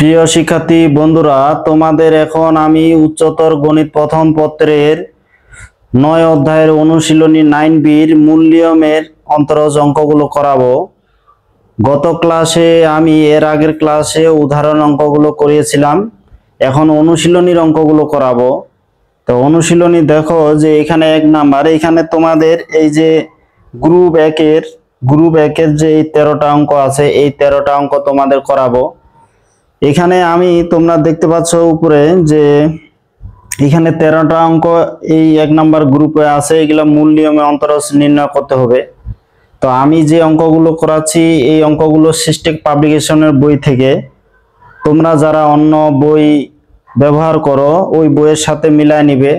প্রিয় শিক্ষার্থী বন্ধুরা, তোমাদের এখন আমি উচ্চতর গণিত প্রথম পত্রের 9 অধ্যায়ের অনুশীলনী 9বির মূল্যায়নের অন্তরজ অঙ্কগুলো করাবো। গত ক্লাসে আমি এর আগের ক্লাসে উদাহরণ অঙ্কগুলো করিয়েছিলাম, এখন অনুশীলনীর অঙ্কগুলো করাবো। তো অনুশীলনী দেখো যে এখানে 1 নাম্বার, এখানে তোমাদের এই যে গ্রুপ একের যে 13টা অঙ্ক আছে, এই 13টা অঙ্ক তোমাদের করাবো। এখানে তোমরা দেখতে পাচ্ছ উপরে যে এখানে 13টা অঙ্ক এই 1 নাম্বার গ্রুপে আছে, এগুলা মূল নিয়মে অন্তরজ নির্ণয় করতে হবে। তো আমি যে অঙ্কগুলো করাচ্ছি এই অঙ্কগুলো সিস্টেক পাবলিকেশনের বই থেকে, তোমরা যারা অন্য বই ব্যবহার করো ওই বইয়ের সাথে মিলায় নিবে।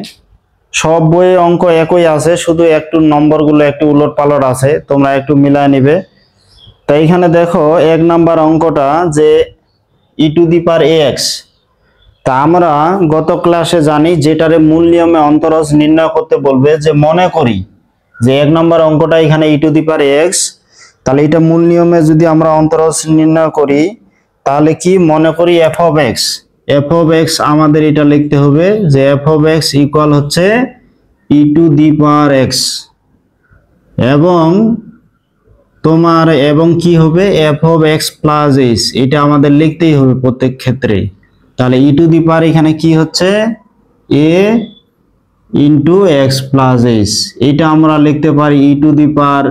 সব বইয়ে অঙ্ক একই আছে, শুধু একটু নম্বরগুলো একটু উলট পালট আছে, তোমরা একটু মিলায় নিবে। তো এখানে দেখো 1 নাম্বার অঙ্কটা যে e to the power ax, তা আমরা গত ক্লাসে জানি যেটারে মূল নিয়মে অন্তরজ নির্ণয় করতে বলবে, যে মনে করি যে 1 নম্বর অঙ্কটা এখানে e to the power ax, তাহলে এটা মূল নিয়মে যদি আমরা অন্তরজ নির্ণয় করি তাহলে কি মনে করি f of x আমাদের এটা লিখতে হবে যে f of x ইকুয়াল হচ্ছে e to the power x, এবং কি হবে f of x plus h, এটা আমাদের লিখতেই হবে প্রত্যেক ক্ষেত্রে। তাহলে e টু দি পাওয়ার এখানে কি হচ্ছে a into x plus h, এটা আমরা লিখতে পারি e to the power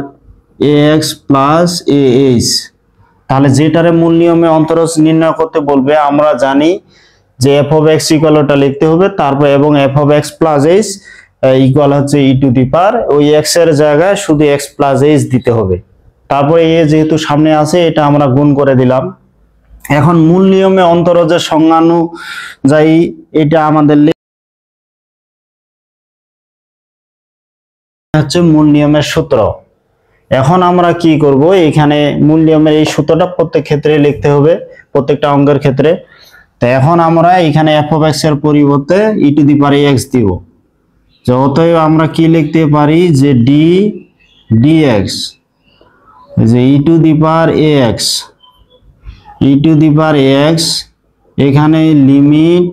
ax plus ah। তাহলে যেটারে মূল নিয়মে অন্তরজ নির্ণয় করতে বলবে আমরা জানি যে f of x ইকুয়াল ওটা লিখতে হবে, তারপর এবং f of x plus h equal হচ্ছে e টু দি পাওয়ার, ওই x এর জায়গায় শুধু x প্লাস h দিতে হবে। তারপরে এ যেহেতু সামনে আছে এটা আমরা গুণ করে দিলাম। এখন মূল নিয়মে অন্তরজের সংজ্ঞা অনুযায়ী এটা আমাদের হচ্ছে মূল নিয়মের সূত্র। এখন আমরা কি করব, এখানে মূল নিয়মের এই সূত্রটা প্রত্যেক ক্ষেত্রে লিখতে হবে, প্রত্যেকটা অঙ্কের ক্ষেত্রে। তো এখন আমরা এখানে f of x এর পরিবর্তে e to the power ax দিব। তো অতএব আমরা কি লিখতে পারি যে dx যে e to the power ax, এখানে limit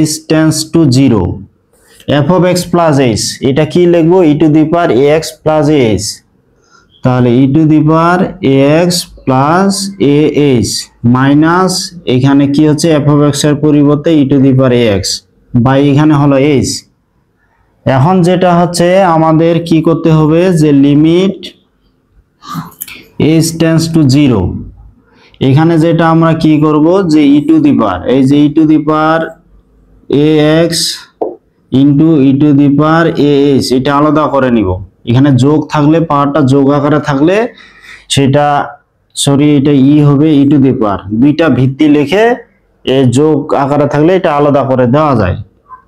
h tends to 0 f of x plus h, এটা কি লিখবো e to the power ax plus ah, তাহলে e to the power ax plus ah minus এখানে কি হচ্ছে f of x এর পরিবর্তে e to the power ax by এখানে হলো h। এখন যেটা হচ্ছে আমাদের কি করতে হবে যে লিমিট h টেন্ডস টু 0, এখানে যেটা আমরা কি করব যে e টু দি পাওয়ার এই যে e to the power ax into e to the power ah, এটা আলাদা করে নিব। এখানে যোগ থাকলে পাওয়ারটা যোগ আকারে থাকলে সেটা এটা ই হবে e টু দি পাওয়ার, দুইটা ভিত্তি লিখে এই যোগ আকারে থাকলে এটা আলাদা করে দেওয়া যায়।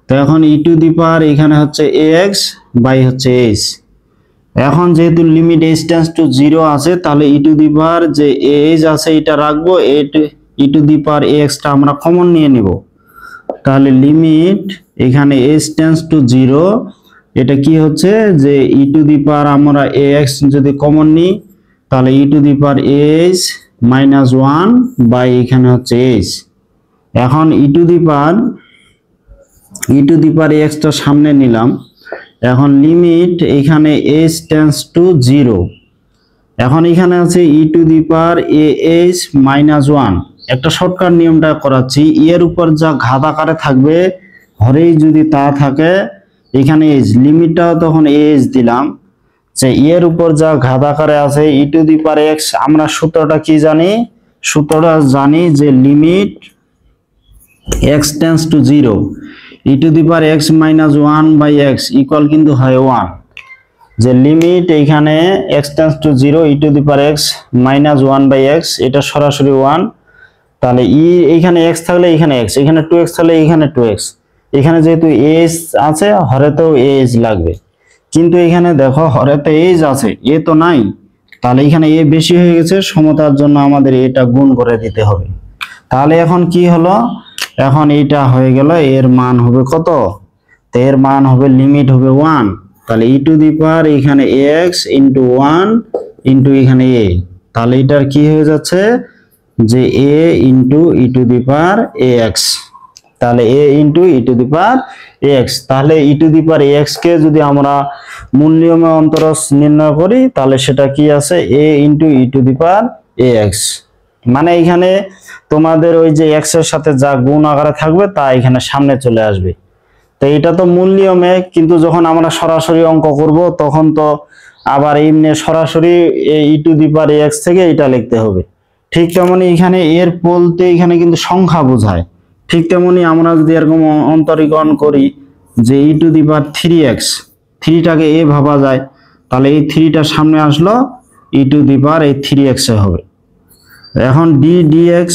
তো এখন e টু দি পাওয়ার এখানে হচ্ছে ax বাই হচ্ছে h। এখন যেহেতু লিমিট h টেন্ডস টু 0 আছে তাহলে e টু দি পাওয়ার যে ah আছে এটা রাখবো, e to the power ax টা আমরা কমন নিয়ে নিব। তাহলে লিমিট এখানে h টেন্ডস টু 0, এটা কি হচ্ছে যে e টু দি পাওয়ার আমরা ax যদি কমন নিই তাহলে e to the power ah minus 1 by এখানে হচ্ছে h। এখন e to the power ax টা সামনে নিলাম। এখন লিমিট এখানে h টেন্ডস টু 0, এখন এখানে আছে e to the power ah minus 1। একটা শর্টকাট নিয়মটা করাচ্ছি, এর উপর যা ঘাত আকারে থাকবে হরেই যদি তা থাকে এখানে h, লিমিটটাও তখন ah দিলাম, যে এর উপর যা ঘাত আকারে আছে e to the power x, আমরা সূত্রটা কি জানি, সূত্রটা জানি যে limit x tends to 0 e to the power x minus 1 by x equal কিন্তু হয় 1, যে লিমিট এখানে x tends to 0 e to the power x minus 1 by x, এটা সরাসরি 1। তাহলে এখানে x থাকলে এখানে x, এখানে 2x থাকলে এখানে 2x, এখানে যেহেতু h আছে হরেতেও h লাগবে, কিন্তু এখানে দেখো হরেতে h আছে a তো নাই, তাহলে এখানে a বেশি হয়ে গেছে, সমতার জন্য আমাদের এটা গুণ করে দিতে হবে। তাহলে এখন কি হলো, এখন এইটা হয়ে গেল, এর মান হবে কত, তো এর মান হবে লিমিট হবে 1, তাহলে e টু দি পাওয়ার এখানে ax ইনটু 1 ইনটু এখানে a, তাহলে এটার কি হয়ে যাচ্ছে যে a into E to the power ax, তাহলে a into E to the power ax। তাহলে ই টু দি পাওয়ার ax কে যদি আমরা মূল নিয়মে অন্তরজ নির্ণয় করি তাহলে সেটা কি আছে, a into E to the power ax। মানে এখানে তোমাদের ওই যে x এর সাথে যা গুণ আকারে থাকবে তা এখানে সামনে চলে আসবে। তো এটা তো মূল নিয়মে, কিন্তু যখন আমরা সরাসরি অঙ্ক করব তখন তো আবার এমনি সরাসরি ই টু দি পাওয়ার ax থেকে এটা লিখতে হবে। ঠিক তেমনি এখানে এর বলতে এখানে কিন্তু সংখ্যা বোঝায়। ঠিক তেমনি আমরা যদি এরকম অন্তরীকরণ করি যে ই to the power 3x, 3টাকে a ভাবা যায়, তাহলে এই 3টা সামনে আসলো ই টু দি পাওয়ার এই 3x এ হবে। এখন dx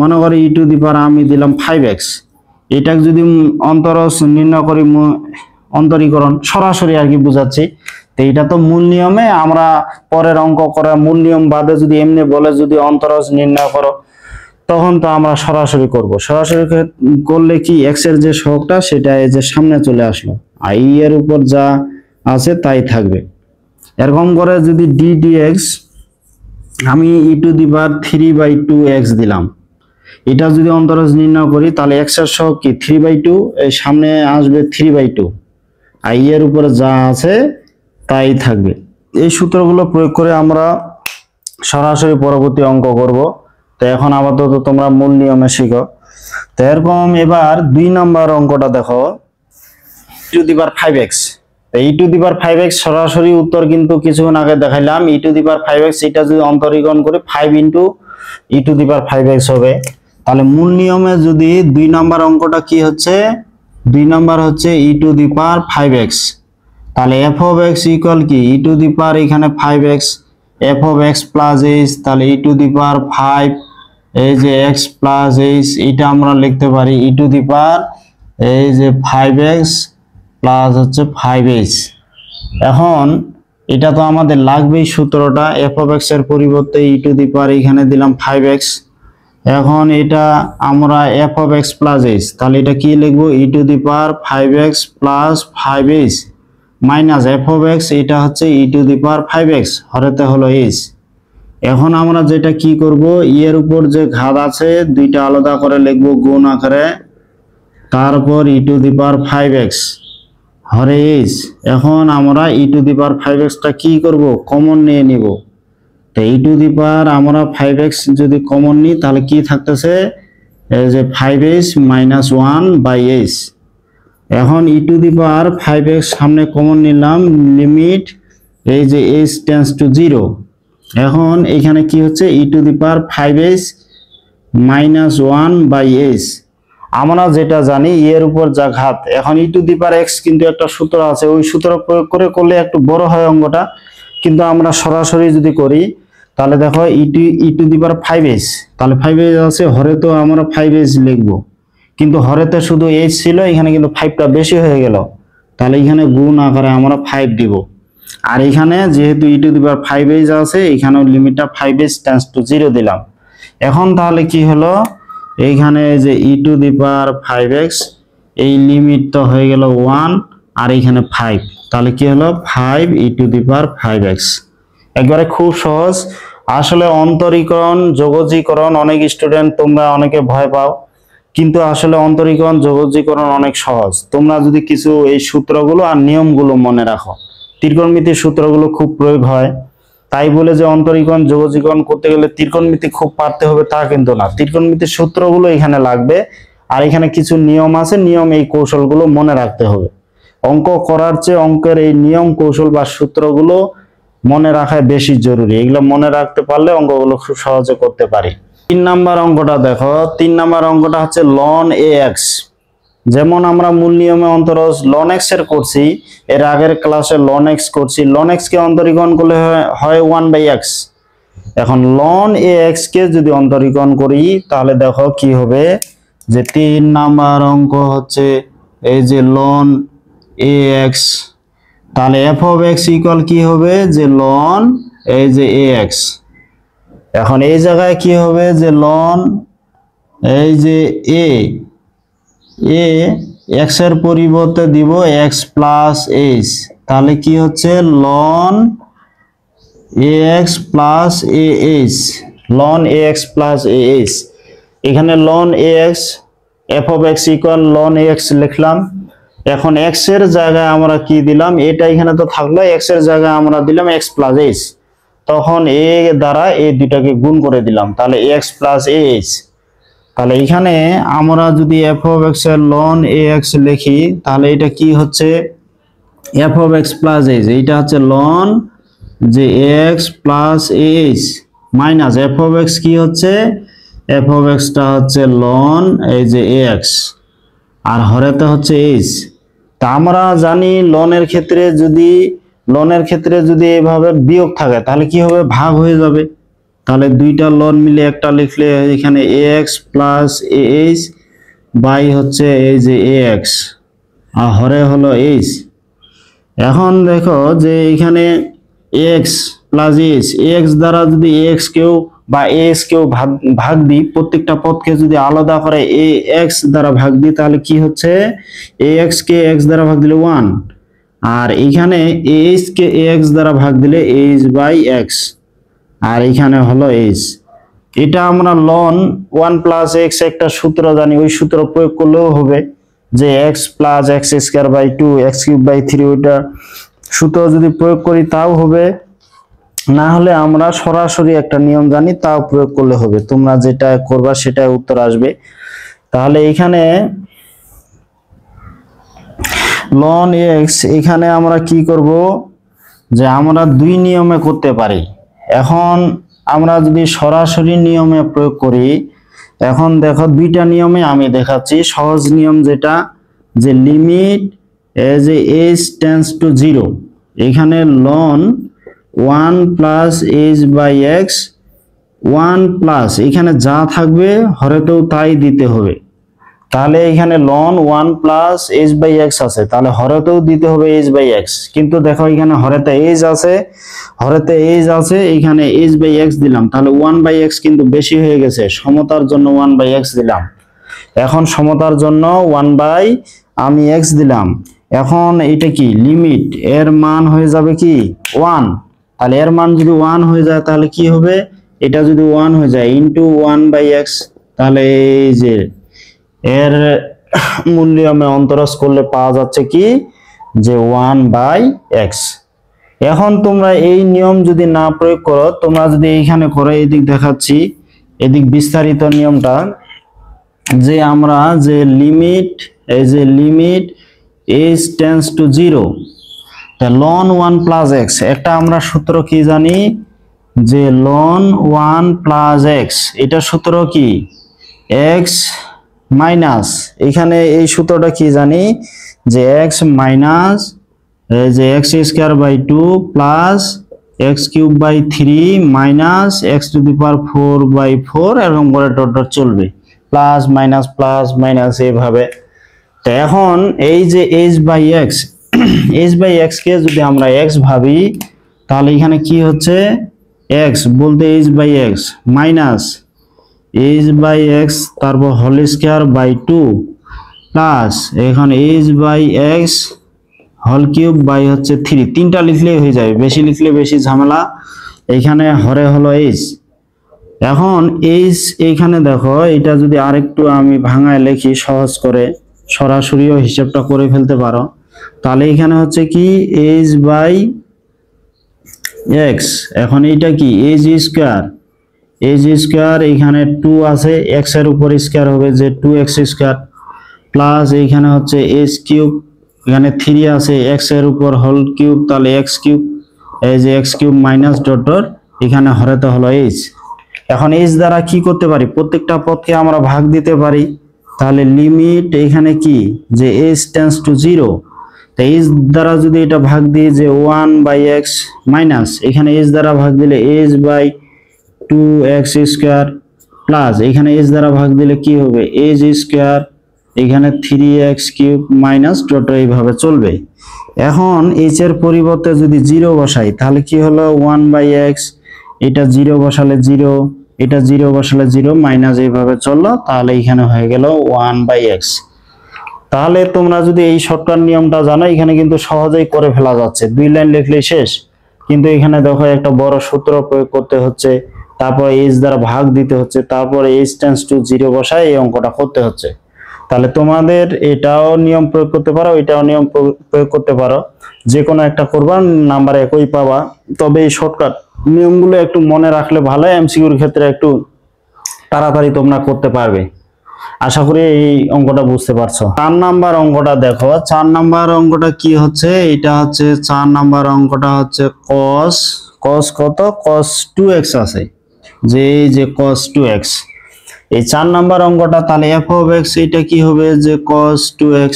মনে করি ই টু দি পাওয়ার আমি দিলাম 5x, এটাকে যদি অন্তরজ নির্ণয় করি, অন্তরীকরণ সরাসরি আর কি বুঝাচ্ছি। তো এটা তো মূল নিয়মে, আমরা পরের অঙ্ক করা মূল নিয়ম বাদে যদি এমনি বলে যদি অন্তরজ নির্ণয় করো তখন তো আমরা সরাসরি করব। সরাসরি করলে কি x এর যে সহগটা সেটা এই যে সামনে চলে আসলো, আর ই এর উপর যা আছে তাই থাকবে। এরকম করে যদি dx আমি ই টু দি পাওয়ার 3/2x দিলাম, এটা যদি অন্তরজ নির্ণয় করি তাহলে x এর সহগ কি 3/2, এই সামনে আসবে 3/2, আর ই এর উপরে যা আছে তাই থাকবে। এই সূত্রগুলো প্রয়োগ করে আমরা সরাসরি পরবর্তী অঙ্ক করব। তো এখন আপাতত তোমরা মূল নিয়মে শিখো। তো এরকম এবার 2 নাম্বার অঙ্কটা দেখো, ই to the power 5x। E to the power 5x সরাসরি উত্তর কিন্তু কিছুক্ষণ আগে দেখাইলাম। ই টু দি পাওয়ার 5x এটা যদি অন্তরীকরণ করে 5 into E to the power 5x হবে। তাহলে মূল নিয়মে যদি 2 নাম্বার অঙ্কটা কি হচ্ছে, 2 নাম্বার হচ্ছে e to the power 5x, তাহলে f of x ইকুয়াল কি ই টু দি পাওয়ার এখানে 5x, f of x plus h, তাহলে ই টু দি পাওয়ার 5 এই যে x প্লাস h, এটা আমরা লিখতে পারি ই টু দি পাওয়ার এই যে 5x প্লাস হচ্ছে 5h। এখন এটা তো আমাদের লাগবেই সূত্রটা, f of x এর পরিবর্তে ই টু দি পাওয়ার এখানে দিলাম 5x। এখন এটা আমরা f of x plus h, তাহলে এটা কি লিখবো e to the power 5x plus 5h minus f of x, এটা হচ্ছে e to the power 5x হরেতে হলো h। এখন আমরা যেটা কি করব, ই এর উপর যে ঘাত আছে দুইটা আলাদা করে লিখবো গুণ আকারে, তারপর ই to the power 5x Hare h। এখন আমরা ই টু দি পাওয়ার 5x টা কি করব, কমন নিয়ে নিব। তো ই টু দি পাওয়ার আমরা 5x যদি কমন নিই তাহলে কি থাকতেছে, এই যে 5h মাইনাস 1/h। এখন ই টু দি পাওয়ার 5x সামনে কমন নিলাম, লিমিট এই যে h টেন্ডস টু 0। এখন এখানে কি হচ্ছে e to the power 5h minus 1/h। আমরা যেটা জানি ই এর উপর যা ঘাত, এখন ই টু দি পাওয়ার x কিন্তু একটা সূত্র আছে, ওই সূত্র প্রয়োগ করে করলে একটু বড় হয় অঙ্কটা, কিন্তু আমরা সরাসরি যদি করি তাহলে দেখো ই টু দি পাওয়ার 5h, তাহলে 5h আছে, হরে তো আমরা 5h লিখবো, কিন্তু হরেতে শুধু h ছিল, এখানে কিন্তু 5টা বেশি হয়ে গেল, তাহলে এখানে গুণ আকারে আমরা 5 দিব। আর এখানে যেহেতু ই টু দি পাওয়ার 5h আছে, এখানেও লিমিটটা 5h টেন্ডস টু 0 দিলাম। এখন তাহলে কি হলো, এইখানে যে ই টু দি পাওয়ার 5x এই লিমিট তো হয়ে গেল 1, আর এখানে 5, তাহলে কি হলো 5 ই টু দি পাওয়ার 5x। একবারে খুব সহজ। আসলে অন্তরীকরণ যোগজীকরণ অনেক স্টুডেন্ট তোমরা অনেকে ভয় পাও, কিন্তু আসলে অন্তরীকরণ যোগজীকরণ অনেক সহজ। তোমরা যদি কিছু এই সূত্রগুলো আর নিয়মগুলো মনে রাখো, ত্রিকোণমিতির সূত্রগুলো খুব প্রয়োগ হয়। তাই বলে যে অন্তরীকরণ যোগজীকরণ করতে গেলে ত্রিকোণমিতি খুব পারতে হবে তা কিন্তু না, ত্রিকোণমিতির সূত্রগুলো এখানে লাগবে, আর এখানে কিছু নিয়ম আছে, নিয়ম এই কৌশলগুলো মনে রাখতে হবে। অঙ্ক করার চেয়ে অঙ্কের এই নিয়ম কৌশল বা সূত্রগুলো মনে রাখা বেশি জরুরি, এগুলো মনে রাখতে পারলে অঙ্কগুলো খুব সহজে করতে পারি। 3 নাম্বার অঙ্কটা দেখো, 3 নাম্বার অঙ্কটা হচ্ছে ln ax। যেমন আমরা মূল নিয়মে অন্তরজ ln x এর করছি, এর আগের ক্লাসে ln x করছি, ln x কে অন্তরীকরণ করলে হয় 1/x। এখন ln ax কে যদি অন্তরীকরণ করি তাহলে দেখো কি হবে, যে 3 নাম্বার অঙ্ক হচ্ছে এই যে ln ax, তাহলে f of x ইকুয়াল কি হবে, যে ln এই যে ax। এখন এই জায়গায় কি হবে, যে ln এই যে a x এর পরিবর্তে দিব x প্লাস h, তাহলে কি হচ্ছে ln ax plus ah, ln a x plus a h, এখানে ln a x f of x equal ln a x লিখলাম। এখন এক্স এর জায়গায় আমরা কি দিলাম, এটা এখানে তো থাকলো, এক্স এর জায়গায় আমরা দিলাম এক্স প্লাস এইচ, তখন এ দ্বারা এই দুইটাকে গুণ করে দিলাম, তাহলে এক্স প্লাস এ এইচ। তাহলে এখানে আমরা যদি এফ অফ এক্স এর লন এ এক্স লিখি, তাহলে এটা কি হচ্ছে F of x plus H, এইটা হচ্ছে লন যে x plus h minus f of x কি হচ্ছে, এফ অফ এক্সটা হচ্ছে লন এই যে এক্স আর হরেতে হচ্ছে এইচ। তা আমরা জানি লনের ক্ষেত্রে যদি এইভাবে বিয়োগ থাকে তাহলে কি হবে, ভাগ হয়ে যাবে। তাহলে দুইটা লন মিলে একটা লিখলে এখানে x plus a h by হচ্ছে এই যে এক্স আর হরে হলো এইচ। এখন দেখো যে এখানে এক্স প্লাস এইচ, এক্স দ্বারা যদি এক্স কেউ বা এক্স কেউ ভাগ দিই, প্রত্যেকটা পদকে যদি আলাদা করে এ এক্স দ্বারা ভাগ দিই, তাহলে কি হচ্ছে এ এক্স কে এক্স দ্বারা ভাগ দিলে 1, আর এখানে এইচ কে এক্স দ্বারা ভাগ দিলে এইচ বাই এক্স, আর এখানে হলো এইচ। এটা আমরা লন 1 প্লাস এক্স একটা সূত্র জানি, ওই সূত্র প্রয়োগ করলেও হবে, যে x plus x square by 2 x cube by 3, ওইটা সূত্র যদি প্রয়োগ করি তাও হবে, না হলে আমরা সরাসরি একটা নিয়ম জানি তাও প্রয়োগ করলে হবে। তোমরা যেটা করবা সেটাই উত্তর আসবে। তাহলে এখানে লন এক্স, এখানে আমরা কি করব, যে আমরা দুই নিয়মে করতে পারি। এখন আমরা যদি সরাসরি নিয়মে প্রয়োগ করি, এখন দেখো দুইটা নিয়মে আমি দেখাচ্ছি। সহজ নিয়ম যেটা, যে limit as a h tends to 0, এখানে ln 1 plus h by x 1 plus এখানে যা থাকবে হরেতেও তাই দিতে হবে। তাহলে এখানে ln 1 plus h by x আছে, তাহলে হরেতেও দিতে হবে এইচ বাই এক্স। কিন্তু দেখো এখানে হরেতে এইচ আছে, এখানে এইচ বাই এক্স দিলাম, তাহলে 1 বাই এক্স কিন্তু বেশি হয়ে গেছে, সমতার জন্য 1 বাই এক্স দিলাম। এখন সমতার জন্য 1 বাই আমি এক্স দিলাম। এখন এটা কি লিমিট, এর মান হয়ে যাবে কি 1, তাহলে এর মান যদি 1 হয়ে যায় তাহলে কি হবে, এটা যদি 1 হয়ে যায় ইন্টু 1 বাই এক্স, তাহলে এই যে এর মূল্য আমি অন্তরজ করলে পাওয়া যাচ্ছে কি, যে 1 বাই এক্স। এখন তোমরা এই নিয়ম যদি না প্রয়োগ করো, তোমরা যদি এইখানে করো, এদিক দেখাচ্ছি, এদিক বিস্তারিত নিয়মটা, যে আমরা যে লিমিট এই যে লিমিট এইচ টেন্ডস টু 0, তা লন 1 প্লাস এক্স, একটা আমরা সূত্র কি জানি, যে লন 1 প্লাস এক্স, এটা সূত্র কি এক্স মাইনাস, এখানে এই সূত্রটা কি জানি, যে এক্স মাইনাস যে x square by 2 plus x cube by 3 minus x to the power 4 by 4, এরকম করে ডট ডট চলবে, প্লাস মাইনাস এইভাবে। তো এখন এই যে এইচ বাই এক্স কে যদি আমরা এক্স ভাবি, তাহলে এখানে কি হচ্ছে, এক্স বলতে h by x minus h by x, তারপর হোল স্কোয়ার বাই 2 প্লাস এখানে h by x whole cube by হচ্ছে 3, তিনটা লিখলেই হয়ে যাবে, বেশি লিখলে বেশি ঝামেলা। এইখানে হরে হলো এইচ। এখন এইচ এইখানে দেখো, এটা যদি আরেকটু আমি ভাঙায় লিখি সহজ করে, সরাসরিও হিসাবটা করে ফেলতে পারো, তাহলে এখানে হচ্ছে কি এইচ বাই এক্স, এখন এইটা কি এইচ স্কোয়ার, এখানে 2 আছে, এক্স এর উপর স্কোয়ার হবে যে 2x স্কোয়ার, প্লাস এইখানে হচ্ছে এইচ কিউব, এখানে 3 আছে, এক্স এর উপর হোল কিউব, তাহলে এক্স কিউব, এই যে x cube minus dot dot, এখানে হরেতে হলো এইচ। এখন এইচ দ্বারা কি করতে পারি, প্রত্যেকটা পদকে আমরা ভাগ দিতে পারি। তাহলে লিমিট এখানে কি, যে এইচ টেন্ডস টু 0, তো এইচ দ্বারা যদি এটা ভাগ দিই, যে 1 বাই এক্স মাইনাস এখানে এইচ দ্বারা ভাগ দিলে h by 2x square, plus এখানে এইচ দ্বারা ভাগ দিলে কি হবে এইচ স্কোয়ার, এখানে 3x কিউব মাইনাস ডট, এইভাবে চলবে। এখন এইচ এর পরিবর্তে যদি 0 বসাই, তাহলে কি হলো 1 বাই এক্স, এটা 0 বসালে 0, এটা 0 বসালে 0, মাইনাস এইভাবে চললো, তাহলে এখানে হয়ে গেল 1 বাই এক্স। তাহলে তোমরা যদি এই শর্টকাট নিয়মটা জানো, এখানে কিন্তু সহজেই করে ফেলা যাচ্ছে, 2 লাইন লিখলেই শেষ। কিন্তু এখানে দেখো একটা বড় সূত্র প্রয়োগ করতে হচ্ছে, তারপর এইচ দ্বারা ভাগ দিতে হচ্ছে, তারপর এইচ টেন্স টু 0 বসায় এই অঙ্কটা করতে হচ্ছে। তাহলে তোমাদের এটাও নিয়ম প্রয়োগ করতে পারো, এটাও নিয়ম প্রয়োগ করতে পারো, যে কোনো একটা করবা, নাম্বার একই পাবা। তবে এই শর্টকাট নিয়মগুলো একটু মনে রাখলে ভালো, এমসিকিউর ক্ষেত্রে একটু তাড়াতাড়ি তোমরা করতে পারবে। আশা করি এই অঙ্কটা বুঝতে পারছো। 4 নাম্বার অঙ্কটা দেখো, 4 নাম্বার অঙ্কটা কি হচ্ছে, এটা হচ্ছে 4 নাম্বার অঙ্কটা হচ্ছে cos কত cos 2x আছে, যে এই যে cos 2x, এই 4 নাম্বার অঙ্কটা। তাহলে f of x এটা কি হবে, যে cos 2x,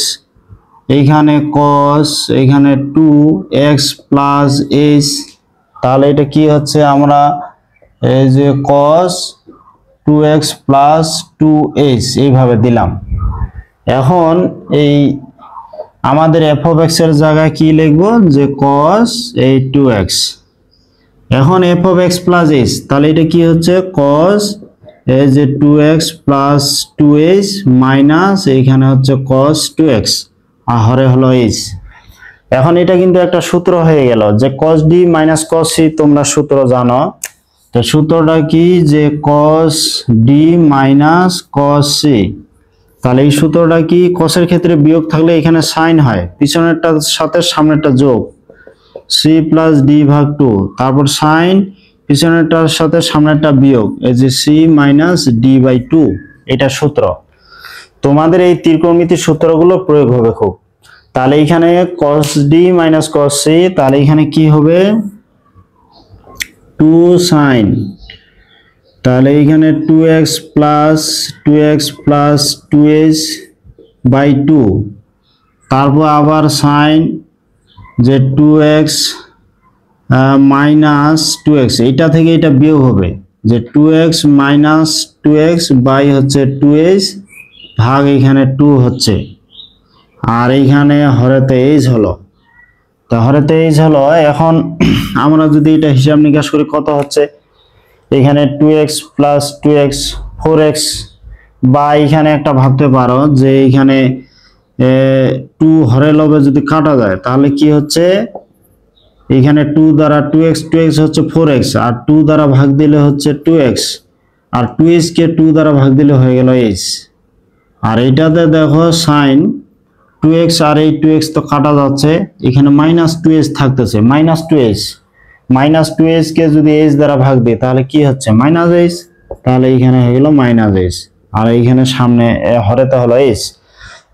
এইখানে cos, এখানে 2x প্লাস h, তাহলে এটা কি হচ্ছে, আমরা এই যে cos 2x প্লাস 2h এইভাবে দিলাম। এখন এই আমাদের f of x এর জায়গায় কি লিখবো, যে cos এই 2x, এখন f of x plus h, তাহলে এটা কি হচ্ছে cos এই যে 2x প্লাস 2h মাইনাস এইখানে হচ্ছে cos 2x আর হরে হলো h। এখন এটা কিন্তু একটা সূত্র হয়ে গেল, যে cos d minus cos c, তোমরা সূত্র জানো। তো সূত্রটা কি, যে cos d minus cos c, তাহলে এই সূত্রটা কি, cos এর ক্ষেত্রে বিয়োগ থাকলে এখানে sin হয়, পিছনেরটার সাথে সামনেরটা যোগ, c প্লাস d ভাগ 2, তারপর sin, পিছনেরটার সাথে সামনেরটা বিয়োগ, এই যে c মাইনাস d বাই 2, এটা সূত্র। তোমাদের এই ত্রিকোণমিতির সূত্রগুলো প্রয়োগ হবে খুব। তাহলে এখানে cos d minus cos c, তাহলে এখানে কি হবে 2 sin, তাহলে এখানে 2x প্লাস 2h বাই 2, তারপর আবার sin, যে 2x মাইনাস 2x, এটা থেকে এটা বিয়োগ হবে, যে 2x মাইনাস 2x বাই হচ্ছে 2h ভাগ এখানে 2 হচ্ছে, আর এইখানে হরেতে h হলো। তা হরেতে h হলো। এখন আমরা যদি এটা হিসাব নিকাশ করি কত হচ্ছে, এখানে 2x প্লাস 2x 4x, বা এখানে একটা ভাবতে পারো যে এখানে 2 হরে লবে যদি কাটা যায়, তাহলে কি হচ্ছে, এখানে 2 দ্বারা 2x হচ্ছে 4x, আর 2 দ্বারা ভাগ দিলে হচ্ছে 2x, আর 2h কে 2 দ্বারা ভাগ দিলে হয়ে গেল h। আর এটাতে দেখো sin 2x, আর এই 2x তো কাটা যাচ্ছে, এখানে মাইনাস 2h থাকতেছে, মাইনাস 2h কে যদি h দ্বারা ভাগ দিই তাহলে কি হচ্ছে, মাইনাস h, তাহলে এখানে হয়ে গেল মাইনাস h, আর এইখানে সামনে হরেতে হলো h।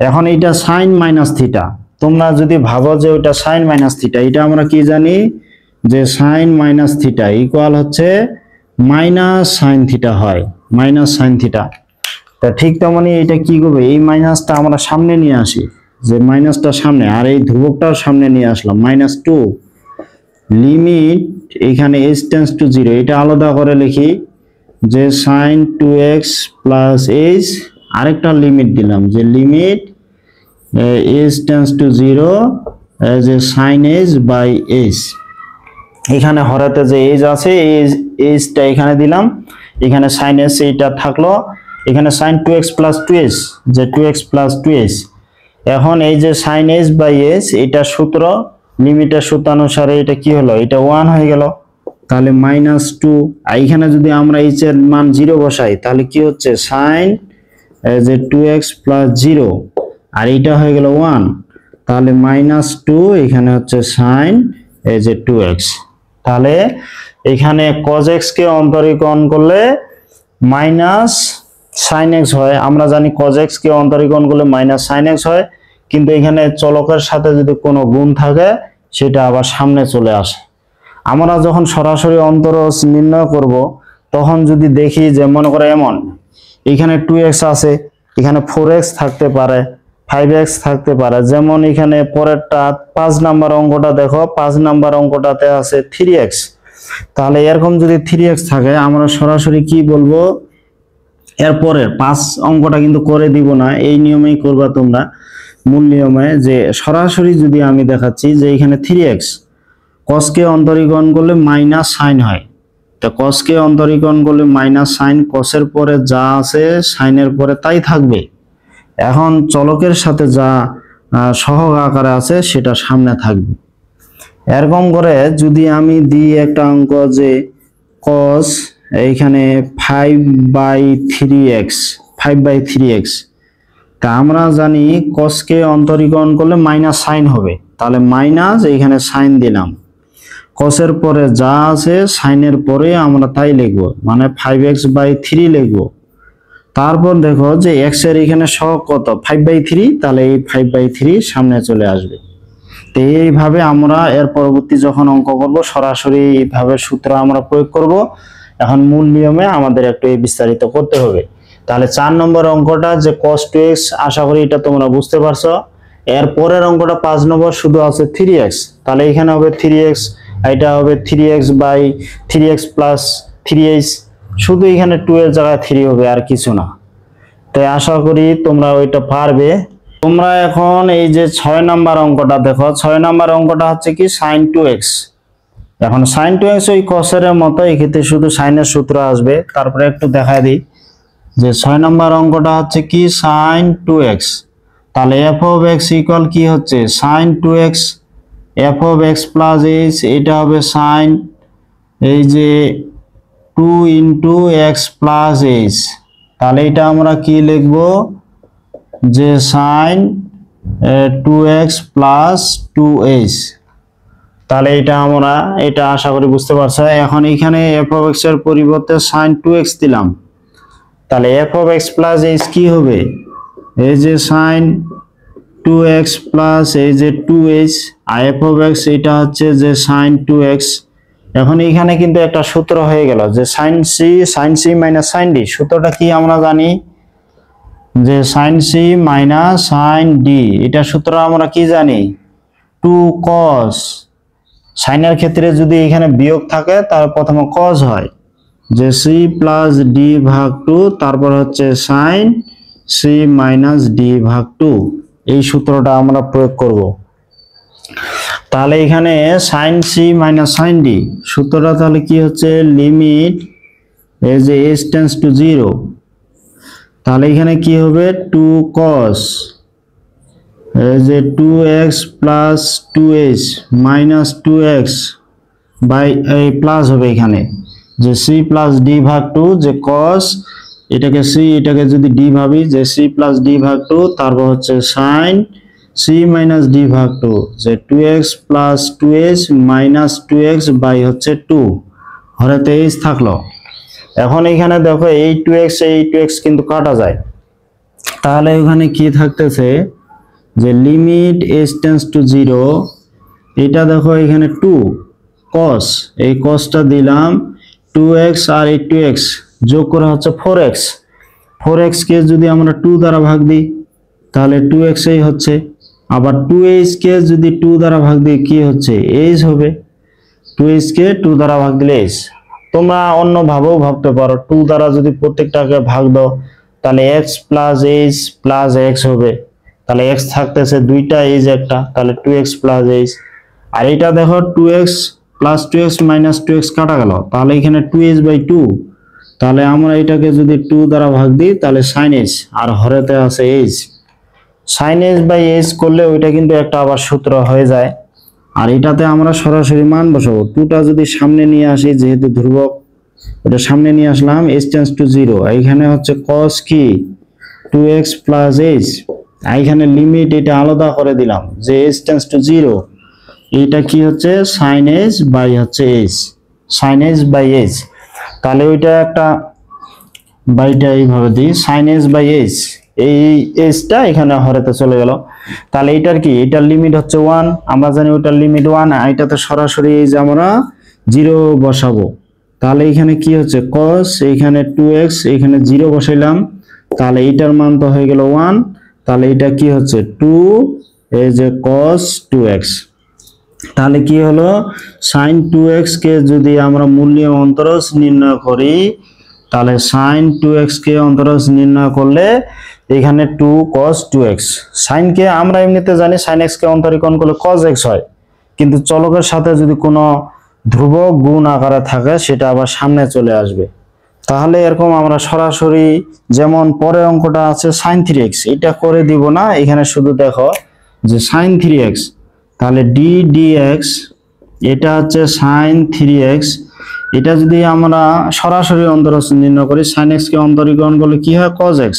এখন এইটা sin মাইনাস থিটা, তোমরা যদি ভাবো যে ওইটা sin মাইনাস থিটা, এটা আমরা কি জানি, যে sin মাইনাস থিটা ইকুয়াল হচ্ছে মাইনাস sin থিটা হয়, মাইনাস sin থিটা। তা ঠিক তেমনই এটা কি করবে, এই মাইনাসটা আমরা সামনে নিয়ে আসি, যে মাইনাসটা সামনে, আর এই ধ্রুবকটাও সামনে নিয়ে আসলাম, -2 লিমিট এখানে h টেন্স টু 0, এটা আলাদা করে লিখি, যে sin 2x প্লাস h, আরেকটা লিমিট দিলাম, যে লিমিট h টেন্স টু 0 যে sin h বাই h, এখানে হরেতে যে h আছে এই hটা এখানে দিলাম, এখানে sin h এইটা থাকলো, এখানে sin 2x প্লাস 2h, যে 2x প্লাস 2h। এখন এই যে sin h বাই h, এটা সূত্র, লিমিটের সূত্র অনুসারে এটা কি হলো, এটা 1 হয়ে গেল, তাহলে -2। আর এখানে যদি আমরা h এর মান 0 বসাই তাহলে কি হচ্ছে, sin যে 2x প্লাস 0, আর এটা হয়ে গেল 1, তাহলে -2, এখানে হচ্ছে sin এই যে 2x। তাহলে এখানে cos x কে অন্তরীকরণ করলে মাইনাস sin x হয়, আমরা জানি cos x কে অন্তরীকরণ করলে মাইনাস sin x হয়, কিন্তু এখানে চলকের সাথে যদি কোনো গুণ থাকে সেটা আবার সামনে চলে আসে। আমরা যখন সরাসরি অন্তরজ নির্ণয় করব তখন যদি দেখি যে মনে করে এমন, এখানে 2x আছে, এখানে 4x থাকতে পারে, 5x থাকতে পারে, যেমন এখানে পরেরটা 5 নাম্বার অঙ্কটা দেখো, 5 নাম্বার অঙ্কটাতে আছে 3x, তাহলে এরকম যদি 3x থাকে আমরা সরাসরি কি বলবো, এরপরের 5 অঙ্কটা কিন্তু করে দিব না, এই নিয়মেই করবা তোমরা, মূল নিয়মে, যে সরাসরি যদি আমি দেখাচ্ছি যে এখানে 3x, cos কে অন্তরীকরণ করলে মাইনাস sin হয়, তো cos কে অন্তরীকরণ করলে মাইনাস sin, cos এর পরে যা আছে sin এর পরে তাই থাকবে। এখন চলকের সাথে যা সহগ আকারে আছে সেটা সামনে থাকবে। এরকম করে যদি আমি দিই একটা অঙ্ক, যে cos এইখানে 5/3x 5/3x। তা আমরা জানি cos কে অন্তরীকরণ করলে মাইনাস সাইন হবে, তাহলে মাইনাস এইখানে সাইন দিলাম, cos এর পরে যা আছে সাইনের পরে আমরা তাই লিখবো, মানে 5x/3 লিখবো। তারপর দেখো যে x এর এখানে সহগ কত 5/3, তাহলে এই 5/3 সামনে চলে আসবে। তো এইভাবে আমরা এর পরবর্তী যখন অঙ্ক করব সরাসরি এইভাবে সূত্র আমরা প্রয়োগ করব। এখন মূল নিয়মে আমাদের একটু বিস্তারিত করতে হবে। তাহলে 4 নম্বর অঙ্কটা যে cos 2x, আশা করি এটা তোমরা বুঝতে পারছো। এর পরের অঙ্কটা 5 নম্বর শুধু আছে 3x, তাহলে এখানে হবে 3x, এটা হবে 3x প্লাস 3h, শুধু এখানে 2 এর জায়গায় 3 হবে, আর কিছু না। তাই আশা করি তোমরা ওইটা পারবে। তোমরা এখন এই যে 6 নাম্বার অঙ্কটা দেখো, 6 নাম্বার অঙ্কটা হচ্ছে কি sin 2x। এখন sin 2x ওই cos এর মতো, এই ক্ষেত্রে শুধু sin এর সূত্র আসবে। তারপরে একটু দেখায় দিই যে 6 নাম্বার অঙ্কটা হচ্ছে কি sin 2x, তাহলে f of x ইকুয়াল কি হচ্ছে sin 2x, f of x plus h, এটা হবে sin এই যে 2 ইন্টু x প্লাস h। তাহলে এটা আমরা কি লিখবো যে sin 2x প্লাস 2h। তাহলে এটা আমরা এটা আশা করি বুঝতে পারছো। এখন এখানে f of x এর পরিবর্তে sin 2x দিলাম, তাহলে f of x plus h কি হবে এই যে sin 2x প্লাস এই যে 2h, R f of x এটা হচ্ছে যে sin 2x। এখন এখানে কিন্তু একটা সূত্র হয়ে গেল যে sin c minus sin d। সূত্রটা কি আমরা জানি যে sin c minus sin d, এটা সূত্র আমরা কি জানি 2 cos। সাইনের ক্ষেত্রে যদি এখানে বিয়োগ থাকে তাহলে প্রথমে cos হয়, যে c প্লাস d ভাগ 2, তারপর হচ্ছে sin c মাইনাস d ভাগ 2। এই সূত্রটা আমরা প্রয়োগ করব। তাহলে এখানে sin c minus sin d সূত্রটা তাহলে কি হচ্ছে লিমিট এই যে h টেন্ডস টু 0, তাহলে এখানে কি হবে 2 cos এই যে 2x plus 2h minus 2x by এই প্লাস হবে এখানে যে c প্লাস d ভাগ 2, যে cos এটাকে c এটাকে যদি d ভাবি যে c প্লাস d ভাগ 2, তারপর হচ্ছে sin c মাইনাস d ভাগ 2, যে 2x plus 2h minus 2x by হচ্ছে 2, হরেতে h থাকলো। এখন এখানে দেখো এই 2x কিন্তু কাটা যায়, তাহলে এখানে কি থাকতেছে যে লিমিট h টেন্ডস টু 0, এটা দেখো এখানে 2 cos, এই cosটা দিলাম 2x আর এই 2x যোগ করা হচ্ছে 4x কে যদি আমরা 2 দ্বারা ভাগ দিই তাহলে 2x এই হচ্ছে, আবার 2h কে যদি 2 দ্বারা ভাগ দিই কি হচ্ছে h হবে, 2h কে 2 দ্বারা ভাগ দিলে h। তোমরা অন্য ভাবেও ভাবতে পারো, 2 দ্বারা যদি প্রত্যেকটাকে ভাগ দাও তাহলে x plus h plus x হবে, তাহলে x থাকতেছে দুইটা h একটা, তাহলে 2x প্লাস h। আর এটা দেখো 2x plus 2x minus 2x কাটা গেল, তাহলে এখানে 2h বাই 2, তাহলে আমরা এটাকে যদি 2 দ্বারা ভাগ দিই তাহলে sin h, আর হরেতে আছে h। sin h by h করলে ওইটা কিন্তু একটা আবার সূত্র হয়ে যায়। আর এটাতে আমরা সরাসরি মান বসাবো, 2টা যদি সামনে নিয়ে আসি যেহেতু ধ্রুবক, এটা সামনে নিয়ে আসলাম h টেন্ডস টু 0, এখানে হচ্ছে cos কি 2x প্লাস h, এখানে লিমিট এটা আলাদা করে দিলাম যে h টেন্ডস টু 0, এটা কি হচ্ছে sin h বাই হচ্ছে h, sin h by h। তাহলে ওইটা একটা বাইটা এইভাবে দিই sin h বাই h, এই h টা এখানে হরেতে চলে গেল। তাহলে এটার কি এটার লিমিট হচ্ছে 1, আমরা জানি ওটার লিমিট 1, এটাতে সরাসরি এই যে আমরা 0 বসাবো, তাহলে এখানে কি হচ্ছে cos এখানে 2x এখানে 0 বসাইলাম, তাহলে এটার মান তো হয়ে গেল 1, তাহলে এটা কি হচ্ছে 2 এই যে cos 2x। তাহলে কি হলো sin 2x কে যদি আমরা মূল্য অন্তরজ নির্ণয় করি, তাহলে sin 2x কে অন্তরজ নির্ণয় করলে এখানে 2 cos 2x, sin কে আমরা এমনিতে জানি sin x কে অন্তরীকরণ করলে cos x হয়, কিন্তু চলকের সাথে যদি কোনো ধ্রুবক গুণ আকারে থাকে সেটা আবার সামনে চলে আসবে। তাহলে এরকম আমরা সরাসরি যেমন পরের অঙ্কটা আছে sin 3x, এটা করে দিব না, এখানে শুধু দেখো যে sin 3x, তাহলে d dx এটা হচ্ছে sin 3x, এটা যদি আমরা সরাসরি অন্তরজ নির্ণয় করি, sin x কে অন্তরীকরণ করলে কি হয়, cos x।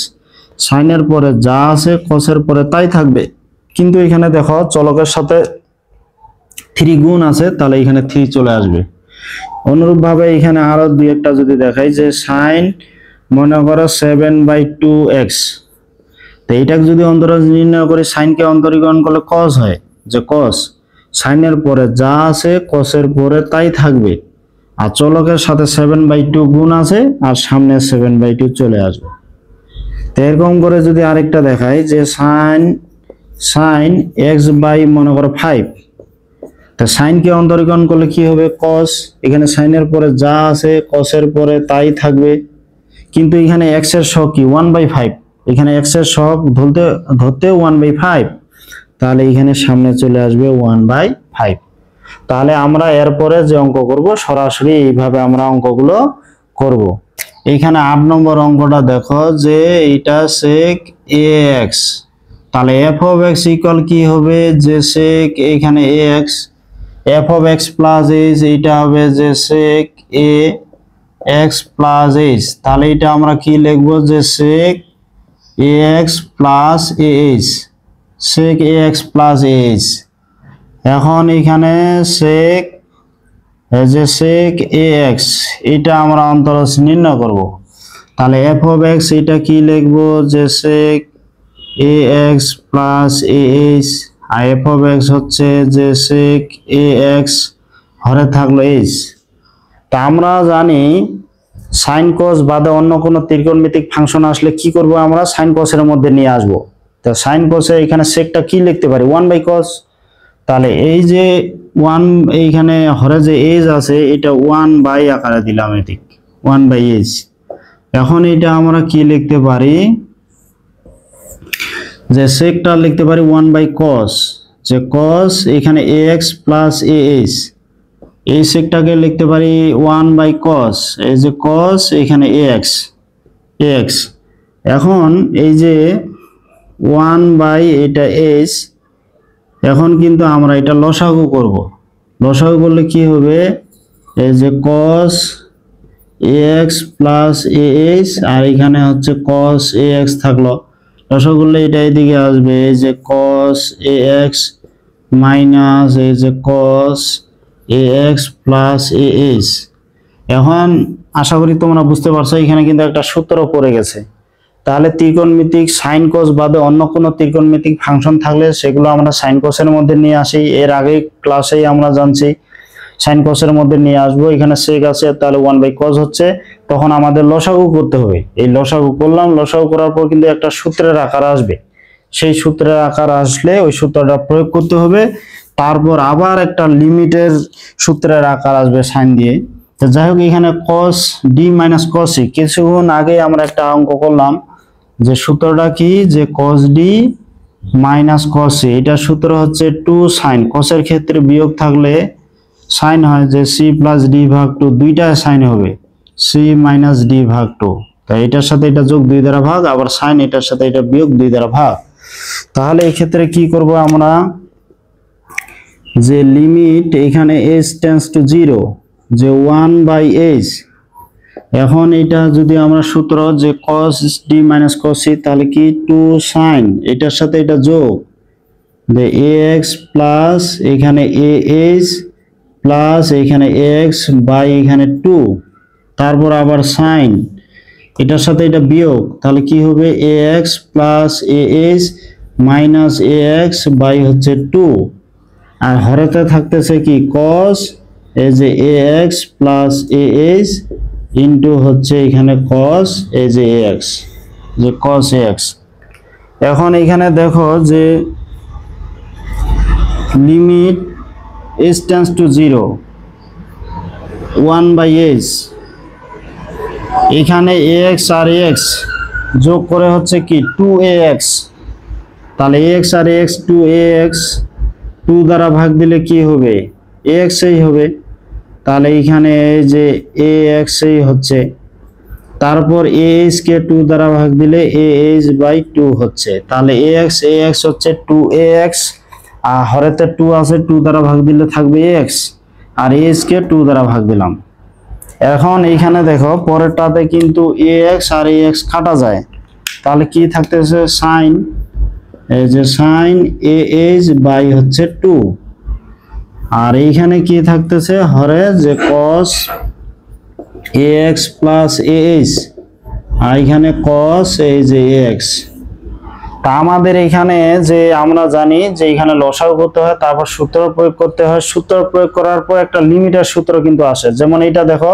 সাইনের পরে যা আছে cos-এর পরে তাই থাকবে, কিন্তু এখানে দেখো চলকের সাথে 3 গুণ আছে, তাহলে এখানে 3 চলে আসবে। অনুরূপভাবে এখানে আরো দুই একটা যদি দেখাই যে sin মনে করো 7/2x, তো এইটাকে যদি অন্তরজ নির্ণয় করি, sin কে অন্তরীকরণ করলে cos হয়, যে cos সাইনের পরে যা আছে cos-এর পরে তাই থাকবে, আর চলকের সাথে 7/2 গুণ আছে আর সামনে 7/2 চলে আসবে। তো এরকম করে যদি আরেকটা দেখাই যে sin x বাই মনে করো 5, তো sin কে অন্তরীকরণ করলে কি হবে, cos, এখানে sin এর পরে যা আছে cos এর পরে তাই থাকবে, কিন্তু এখানে x এর সহগ কি 1/5, এখানে x এর সহগ ধরতে 1/5, তাহলে এখানে সামনে চলে আসবে 1/5। তাহলে আমরা এরপরে যে অঙ্ক করব সরাসরি এইভাবে আমরা অঙ্কগুলো করব। এইখানে 8 নম্বর অঙ্কটা দেখো যে এটা sec ax, তাহলে f of x ইকুয়াল কি হবে, যে sec এখানে ax, f of x plus h, এটা হবে যে sec ax প্লাস h, তাহলে এটা আমরা কি লিখব, যে sec ax plus ah, sec ax plus ah। এখন এখানে sec ax এটা আমরা অন্তরজ নির্ণয় করব, তাহলে f of x এটা কি লিখব, যে sec ax প্লাস ah, আর f of x হচ্ছে যে sec ax হরে থাকলো h। তা আমরা জানি sin cos বাদে অন্য কোনো ত্রিকোণমিতিক ফাংশন আসলে কি করব, আমরা sin cos এর মধ্যে নিয়ে আসব। তো sin cos এ এখানে secটা কি লিখতে পারি, 1/cos, তাহলে এই যে 1 এইখানে হরে যে h আছে এটা 1 আকারে দিলাম, এদিক 1/h। এখন এটা আমরা কি লিখতে পারি, যে secটা লিখতে পারি 1/cos, যে cos এখানে ax প্লাস ah, এই secটাকে লিখতে পারি 1/cos, এই যে cos এখানে ax। এখন এই যে 1 এটা h, এখন কিন্তু আমরা এটা লসাগু করব, লসাগু করলে কি হবে, এই যে cos ax প্লাস ah, আর এখানে হচ্ছে cos ax থাকলো, লসাগু করলে এটা এদিকে আসবে, এই যে cos ax মাইনাস এই যে cos ax প্লাস ah। এখন আশা করি তোমরা বুঝতে পারছো, এখানে কিন্তু একটা সূত্র পড়ে গেছে। তাহলে ত্রিকোণমিতিক sin cos বাদে অন্য কোনো ত্রিকোণমিতিক ফাংশন থাকলে সেগুলো আমরা sin cos এর মধ্যে নিয়ে আসি, এর আগে ক্লাসেই আমরা জানছি sin cos এর মধ্যে নিয়ে আসবো। এখানে sec আছে, তাহলে 1/cos হচ্ছে, তখন আমাদের লসাগু করতে হবে, এই লসাগু করলাম, লসাগু করার পর কিন্তু একটা সূত্রের আকার আসবে, সেই সূত্রের আকার আসলে ওই সূত্রটা প্রয়োগ করতে হবে, তারপর আবার একটা লিমিটের সূত্রের আকার আসবে sin দিয়ে। তো যাই হোক, এখানে cos d minus cos c, কিছুক্ষণ আগে আমরা একটা অঙ্ক করলাম, যে সূত্রটা কি, যে cos d minus cos c, এটা সূত্র হচ্ছে 2 sin, cos এর ক্ষেত্রে বিয়োগ থাকলে sin হয় যে c প্লাস d ভাগ 2, দুইটা sin হবে c মাইনাস d ভাগ 2, তাই এটার সাথে এটা যোগ 2 দ্বারা ভাগ, আবার sin এটার সাথে এটা বিয়োগ 2 দ্বারা ভাগ। তাহলে এই ক্ষেত্রে কি করব আমরা, যে লিমিট এখানে h টেন্ডস টু 0, যে 1/h, এখন এটা যদি আমরা সূত্র যে cos d minus cos c, তাহলে কি 2 sin এটার সাথে এটা যোগ, যে ax প্লাস এখানে ah প্লাস এখানে x বাই এখানে 2, তারপর আবার sin এটার সাথে এটা বিয়োগ, তাহলে কি হবে ax plus ah minus ax by হচ্ছে 2, আর হরেতে থাকতেছে কি cos এই যে ax প্লাস ah ইন্টু হচ্ছে এখানে cos এই যে ax, যে cos ax। এখন এখানে দেখো যে limit h tends to 0, 1/h, এখানে ax আর ax যোগ করে হচ্ছে কি 2ax, তাহলে ax আর ax 2ax, 2 দ্বারা ভাগ দিলে কি হবে, ax এই হবে, তাহলে এখানে এই যে ax এই হচ্ছে, তারপর ah কে 2 দ্বারা ভাগ দিলে ah বাই 2 হচ্ছে, তাহলে ax হচ্ছে 2ax, আর হরেতে 2 আছে, 2 দ্বারা ভাগ দিলে থাকবে ax, আর ah কে 2 দ্বারা ভাগ দিলাম, এখন এইখানে দেখো পরেরটাতে কিন্তু ax আর ax কাটা যায়, তাহলে কি থাকতেছে sin, এই যে sin ah বাই হচ্ছে 2, আর এইখানে কি থাকতেছে হরে যে cos ax প্লাস ah, আর এখানে cos এই যে ax। তা আমাদের এখানে যে আমরা জানি যে এখানে লসাগু করতে হয়, তারপর সূত্র প্রয়োগ করতে হয়, সূত্র প্রয়োগ করার পর একটা লিমিটের সূত্র কিন্তু আসে। যেমন এটা দেখো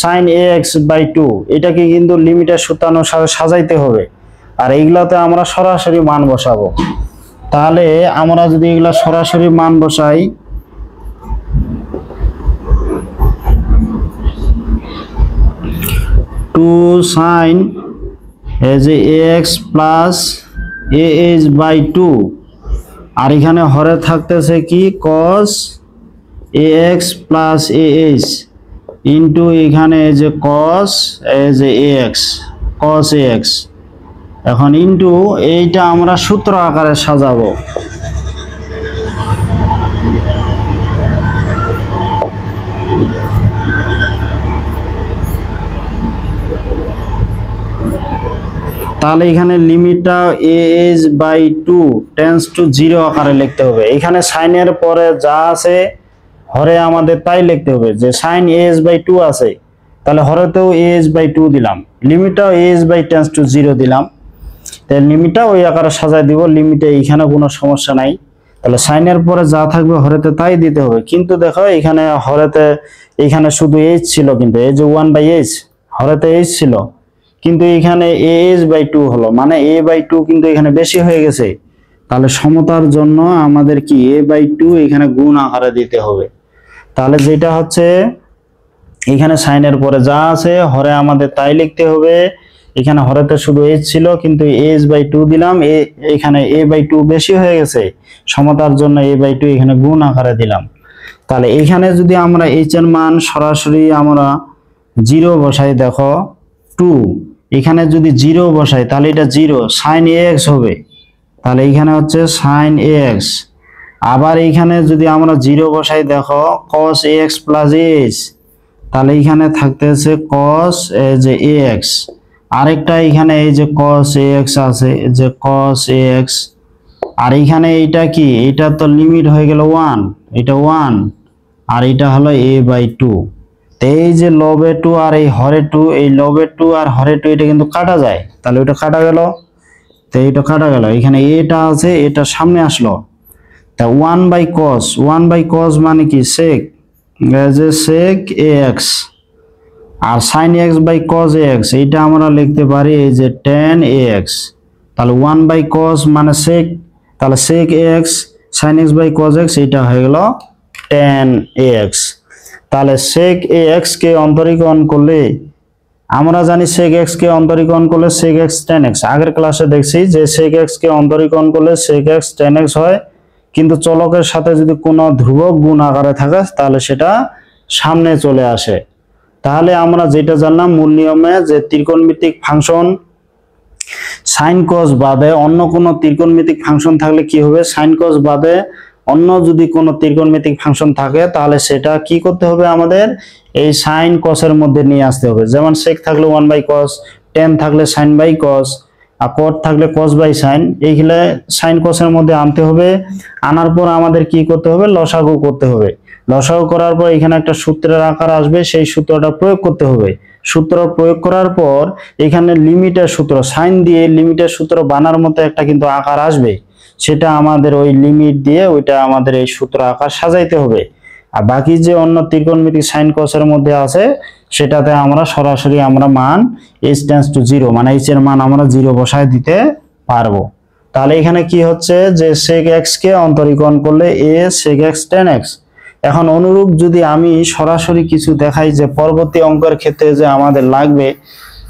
sin ax বাই 2, এটাকে কিন্তু লিমিটের সূত্র অনুসারে সাজাইতে হবে, আর এইগুলাতে আমরা সরাসরি মান বসাবো। তাহলে আমরা যদি এগুলা সরাসরি মান বসাই, টু সাইন এই যে ax প্লাস ah বাই 2, আর এখানে হরে থাকতেছে কি cos ax plus ah into এখানে এই যে cos এই যে ax, cos ax। এখন ইন্টু এইটা আমরা সূত্র আকারে সাজাবো। তাহলে এখানে লিমিটটা ah বাই 2 টেন্স টু 0 আকারে লিখতে হবে। এখানে সাইনের পরে যা আছে হরে আমাদের তাই লিখতে হবে, যে sin as বাই 2 আছে, তাহলে হরেতেও as বাই 2 দিলাম, লিমিটটাও as বাই টেন্স টু 0 দিলাম, তাহলে লিমিটটা ওই আকারে সাজাই দিব। লিমিটে এখানে কোনো সমস্যা নাই, তাহলে সাইনের পরে যা থাকবে হরেতে তাই দিতে হবে। কিন্তু দেখো এখানে হরেতে এখানে শুধু h ছিল, কিন্তু এই যে 1 বাই h হরেতে h ছিল, কিন্তু এখানে ah বাই 2 হলো, মানে a বাই 2 কিন্তু এখানে বেশি হয়ে গেছে। তাহলে সমতার জন্য আমাদের কি a বাই 2 এখানে গুণ আকারে দিতে হবে। তাহলে যেটা হচ্ছে এখানে সাইনের পরে যা আছে হরে আমাদের তাই লিখতে হবে। এখানে হরেতে শুধু h ছিল, কিন্তু ah বাই 2 দিলাম, এখানে a বাই 2 বেশি হয়ে গেছে, সমতার জন্য a বাই 2 এখানে গুণ আকারে দিলাম। তাহলে এখানে যদি আমরা h এর মান সরাসরি আমরা 0 বসাই, দেখো 2, এখানে যদি 0 বসাই তাহলে এটা 0 sin ax হবে, তাহলে এখানে হচ্ছে sin ax। আবার এইখানে যদি আমরা 0 বসাই, দেখো cos ax প্লাস ah, তাহলে এখানে থাকতেছে cos এই যে ax, আরেকটা এখানে এই যে cos ax আছে, এই যে cos ax, আর এখানে এইটা কি, এটা তো লিমিট হয়ে গেল 1, এটা 1, আর এটা হলো a বাই 2। এই যে লবে 2 আর এই হরে 2, এই লবে 2 আর হরে 2 এটা কিন্তু কাটা যায়, তাহলে ওটা কাটা গেল, তো এটা কাটা গেল, এখানে এটা আছে, এটা সামনে আসলো, তা 1 বাই cos মানে কি sec, যে sec ax, আর sin ax by cos ax এইটা আমরা লিখতে পারি এই যে tan ax। তাহলে 1 বাই cos মানে sec, তাহলে sec ax sin x by cos x এটা হয়ে গেল tan ax। তাহলে sec ax কে অন্তরীকরণ করলে আমরা জানি sec x কে অন্তরীকরণ করলে sec x tan x, আগের ক্লাসে দেখছি যে sec x কে অন্তরীকরণ করলে sec x tan x হয়, কিন্তু চলকের সাথে যদি কোনো ধ্রুবক গুণ আকারে থাকে তাহলে সেটা সামনে চলে আসে। তাহলে আমরা যেটা জানলাম মূল নিয়মে, যে ত্রিকোণমিতিক ফাংশন sin cos বাদে অন্য কোনো ত্রিকোণমিতিক ফাংশন থাকলে কি হবে, sin cos বাদে অন্য যদি কোনো ত্রিকোণমিতিক ফাংশন থাকে তাহলে সেটা কি করতে হবে, আমাদের এই sin cos এর মধ্যে নিয়ে আসতে হবে। যেমন sec থাকলে 1 বাই cos, tan থাকলে sin বাই cos, আর cot থাকলে cos বাই sin, এইগুলা sin cos এর মধ্যে আনতে হবে। আনার পর আমাদের কি করতে হবে, লসাগু করতে হবে। লসাগু করার পর এখানে একটা সূত্রের আকার আসবে, সেই সূত্রটা প্রয়োগ করতে হবে। সূত্র প্রয়োগ করার পর এখানে লিমিটের সূত্র, সাইন দিয়ে লিমিটের সূত্র বানার মতো একটা কিন্তু আকার আসবে, সেটা আমাদের ওই লিমিট দিয়ে ওইটা আমাদের এই সূত্র আকার সাজাইতে হবে। আর বাকি যে অন্য ত্রিকোণমিতিক সাইন cos এর মধ্যে আছে সেটাতে আমরা সরাসরি আমরা মান h টেন্ডস টু 0 মানে h এর মান আমরা 0 বসায় দিতে পারবো। তাহলে এখানে কি হচ্ছে যে sec x কে অন্তরীকরণ করলে a sec x tan x। এখন অনুরূপ যদি আমি সরাসরি কিছু দেখাই যে পরবর্তী অঙ্কের ক্ষেত্রে যে আমাদের লাগবে,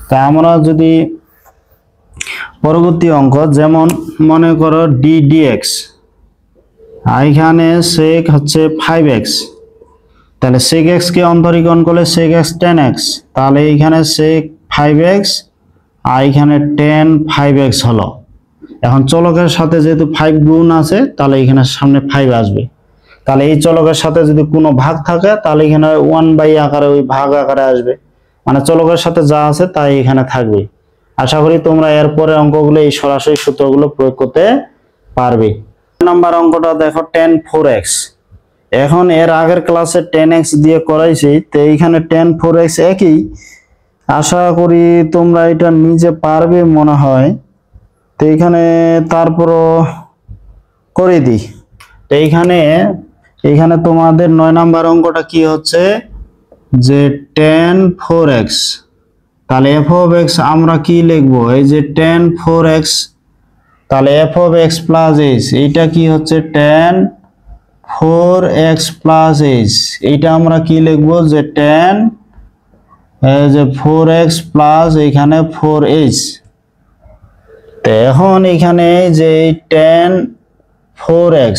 তা আমরা যদি পরবর্তী অঙ্ক যেমন মনে করো d dx, এখানে sec হচ্ছে 5x, তাহলে sec x কে অন্তরীকরণ করলে sec x tan x, তাহলে এখানে sec 5x আর এখানে tan 5x হলো। এখন চলকের সাথে যেহেতু 5 গুণ আছে তাহলে এখানে সামনে 5 আসবে, তাহলে এই চলকের সাথে যদি কোনো ভাগ থাকে তাহলে এখানে 1 আকারে ওই ভাগ আকারে আসবে, মানে চলকের সাথে যা আছে তাই এখানে থাকবে। আশা করি তোমরা এরপরে অঙ্কগুলো এই সরাসরি সূত্রগুলো প্রয়োগ করতে পারবে। নাম্বার অঙ্কটা দেখো tan 4x। এখন এর আগের ক্লাসে tan x দিয়ে করাইছি, তো এইখানে tan 4x একই। আশা করি তোমরা এটা নিজে পারবে মনে হয়। তো এইখানে তারপরও করে দিই। তো এইখানে তোমাদের 9 নাম্বার অঙ্কটা কি হচ্ছে যে tan 4x, তাহলে f of x আমরা কি লিখবো, এই যে tan 4x, তাহলে f of x plus h, এইটা কি হচ্ছে tan 4x plus h, এইটা আমরা কি লিখবো যে tan এই যে 4x plus এখানে 4h। তো এখন এখানে যে tan 4x,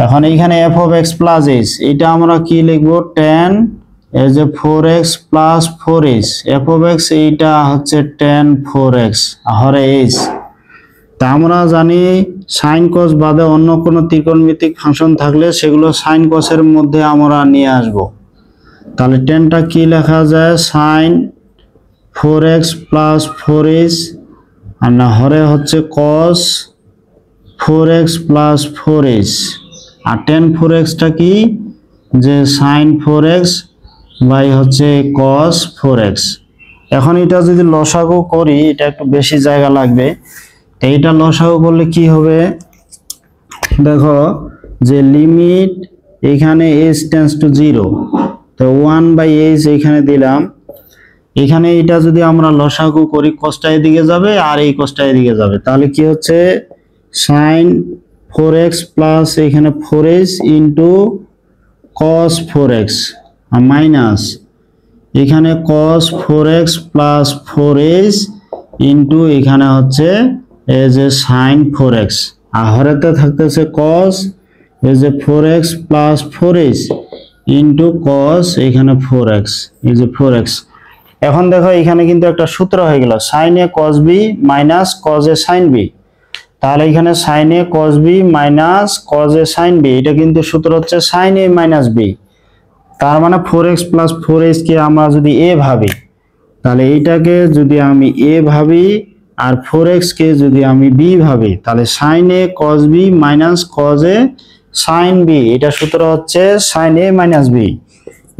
এখন এইখানে f of x plus h, এটা আমরা কি লিখবো tan এই যে 4x plus 4h, f of x এইটা হচ্ছে tan 4x হরে h। তা আমরা জানি sin cos বাদে অন্য কোনো ত্রিকোণমিতিক ফাংশন থাকলে সেগুলো sin cos এর মধ্যে আমরা নিয়ে আসব। তাহলে tanটা কি লেখা যায় sin 4x plus 4h, আর না হরে হচ্ছে cos 4x plus 4h, আর tan 4x টা কি যে sin 4x বাই হচ্ছে cos 4x। এখন এটা যদি লসাগু করি এটা একটু বেশি জায়গা লাগবে। এইটা লসাগু করলে কি হবে দেখো যে লিমিট এখানে h টেন্ডস টু 0, তো 1/h এখানে দিলাম। এখানে এটা যদি আমরা লসাগু করি cosটা এদিকে যাবে আর এই cosটা এদিকে যাবে, তাহলে কি হচ্ছে sin 4x প্লাস এখানে 4h into cos 4x minus এখানে cos 4x plus 4h into এখানে হচ্ছে এই যে sin 4x, আর হরেতে থাকতেছে cos এই যে 4x plus 4h into cos এখানে 4x এই যে 4x। এখন দেখো এখানে কিন্তু একটা সূত্র হয়ে গেল sin a cos b minus cos a sin b, তাহলে এখানে sin a cos b minus cos a sin b, এটা কিন্তু সূত্র হচ্ছে sin a মাইনাস b। তার মানে 4x প্লাস 4h কে আমরা যদি a ভাবি, তাহলে এইটাকে যদি আমি a ভাবি আর 4x কে যদি আমি b ভাবি, তাহলে sin a cos b minus cos a sin b, এটা সূত্র হচ্ছে sin a মাইনাস b।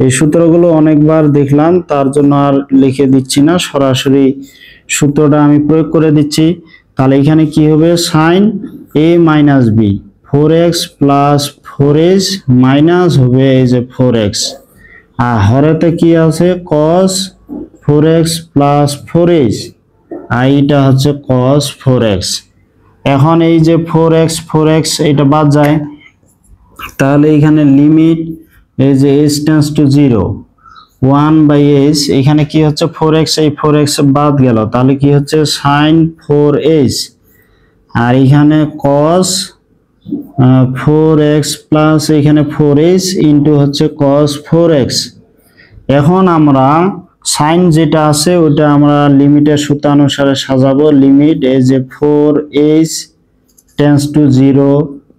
এই সূত্রগুলো অনেকবার দেখলাম তার জন্য আর লিখে দিচ্ছি না, সরাসরি সূত্রটা আমি প্রয়োগ করে দিচ্ছি। তাহলে এখানে কি হবে sin a minus b, 4x plus 4h minus হবে এই যে 4x, আর হরেতে কি আছে cos 4x প্লাস 4h, আর এটা হচ্ছে cos 4x। এখন এই যে 4x এটা বাদ যায়, তাহলে এখানে লিমিট এই যে h টেন্ডস টু 0 1/h, এখানে কি হচ্ছে 4x, এই 4x বাদ গেল, তাহলে কি হচ্ছে sin 4h, আর এখানে cos 4x প্লাস এখানে 4h ইন্টু হচ্ছে cos 4x। এখন আমরা sin যেটা আছে ওটা আমরা লিমিটের সূত্র অনুসারে সাজাবো। লিমিট এই যে 4h টেন্ডস টু 0,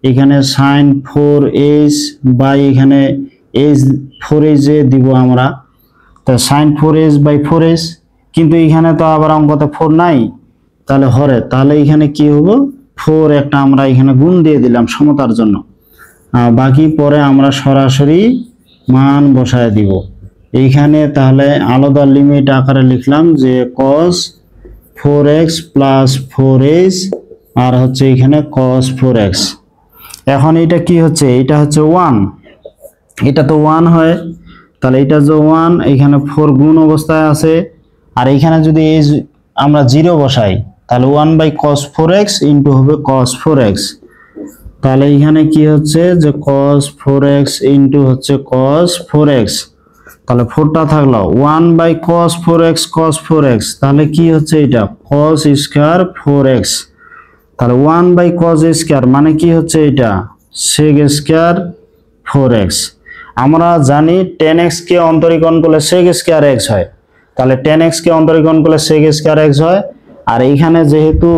এখানে sin 4h বাই এখানে h 4h দিব আমরা, তো sin 4h বাই 4h, কিন্তু এখানে তো আবার অঙ্কতে 4 নাই, তাহলে হরে, তাহলে এখানে কি হবো 4 একটা আমরা এখানে গুণ দিয়ে দিলাম সমতার জন্য, বাকি পরে আমরা সরাসরি মান বসায় দিব এইখানে। তাহলে আলাদা লিমিট আকারে লিখলাম যে cos 4x প্লাস 4h আর হচ্ছে এখানে cos 4x। এখন এটা কি হচ্ছে, এটা হচ্ছে 1, এটা তো 1 হয়, তাহলে এটা যে 1 এখানে 4 গুণ অবস্থায় আছে, আর এখানে যদি আমরা 0 বসাই তাহলে 1/cos 4x ইন্টু হবে cos 4x, তাহলে এখানে কি হচ্ছে যে cos 4x ইন্টু হচ্ছে cos 4x, তাহলে 4টা থাকলো 1/cos 4x cos 4x, তাহলে কি হচ্ছে এটা cos স্কয়ার 4x, তাহলে 1/cos স্কয়ার মানে কি হচ্ছে এটা sec স্কয়ার 4x। আমরা জানি tan x কে অন্তরীকরণ করলে sec স্কয়ার x হয়, তাহলে tan x কে অন্তরীকরণ করলে sec স্কয়ার x হয়, আর এইখানে যেহেতু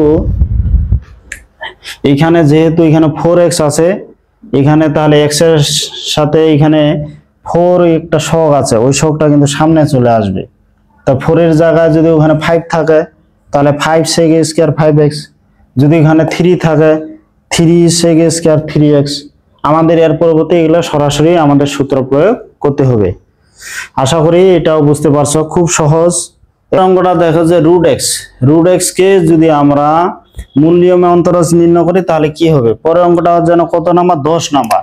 এখানে 4x আছে এখানে তাহলে এক্স এর সাথে এখানে 4 একটা শক আছে, ওই শকটা কিন্তু সামনে চলে আসবে। তা 4 এর জায়গায় যদি ওখানে 5 থাকে তাহলে 5 sec a স্কয়ার 5x, যদি এখানে 3 থাকে 3 sec a স্কয়ার 3x। আমাদের এর পরবর্তী এগুলো সরাসরি আমাদের সূত্র প্রয়োগ করতে হবে। আশা করি এটাও বুঝতে পারছো, খুব সহজ। এই অঙ্কটা দেখো যে রুট এক্স কে যদি আমরা মূল নিয়মে অন্তরাজ নির্ণয় করি তাহলে কি হবে। পরের অঙ্কটা যেন কত নাম্বার, 10 নাম্বার।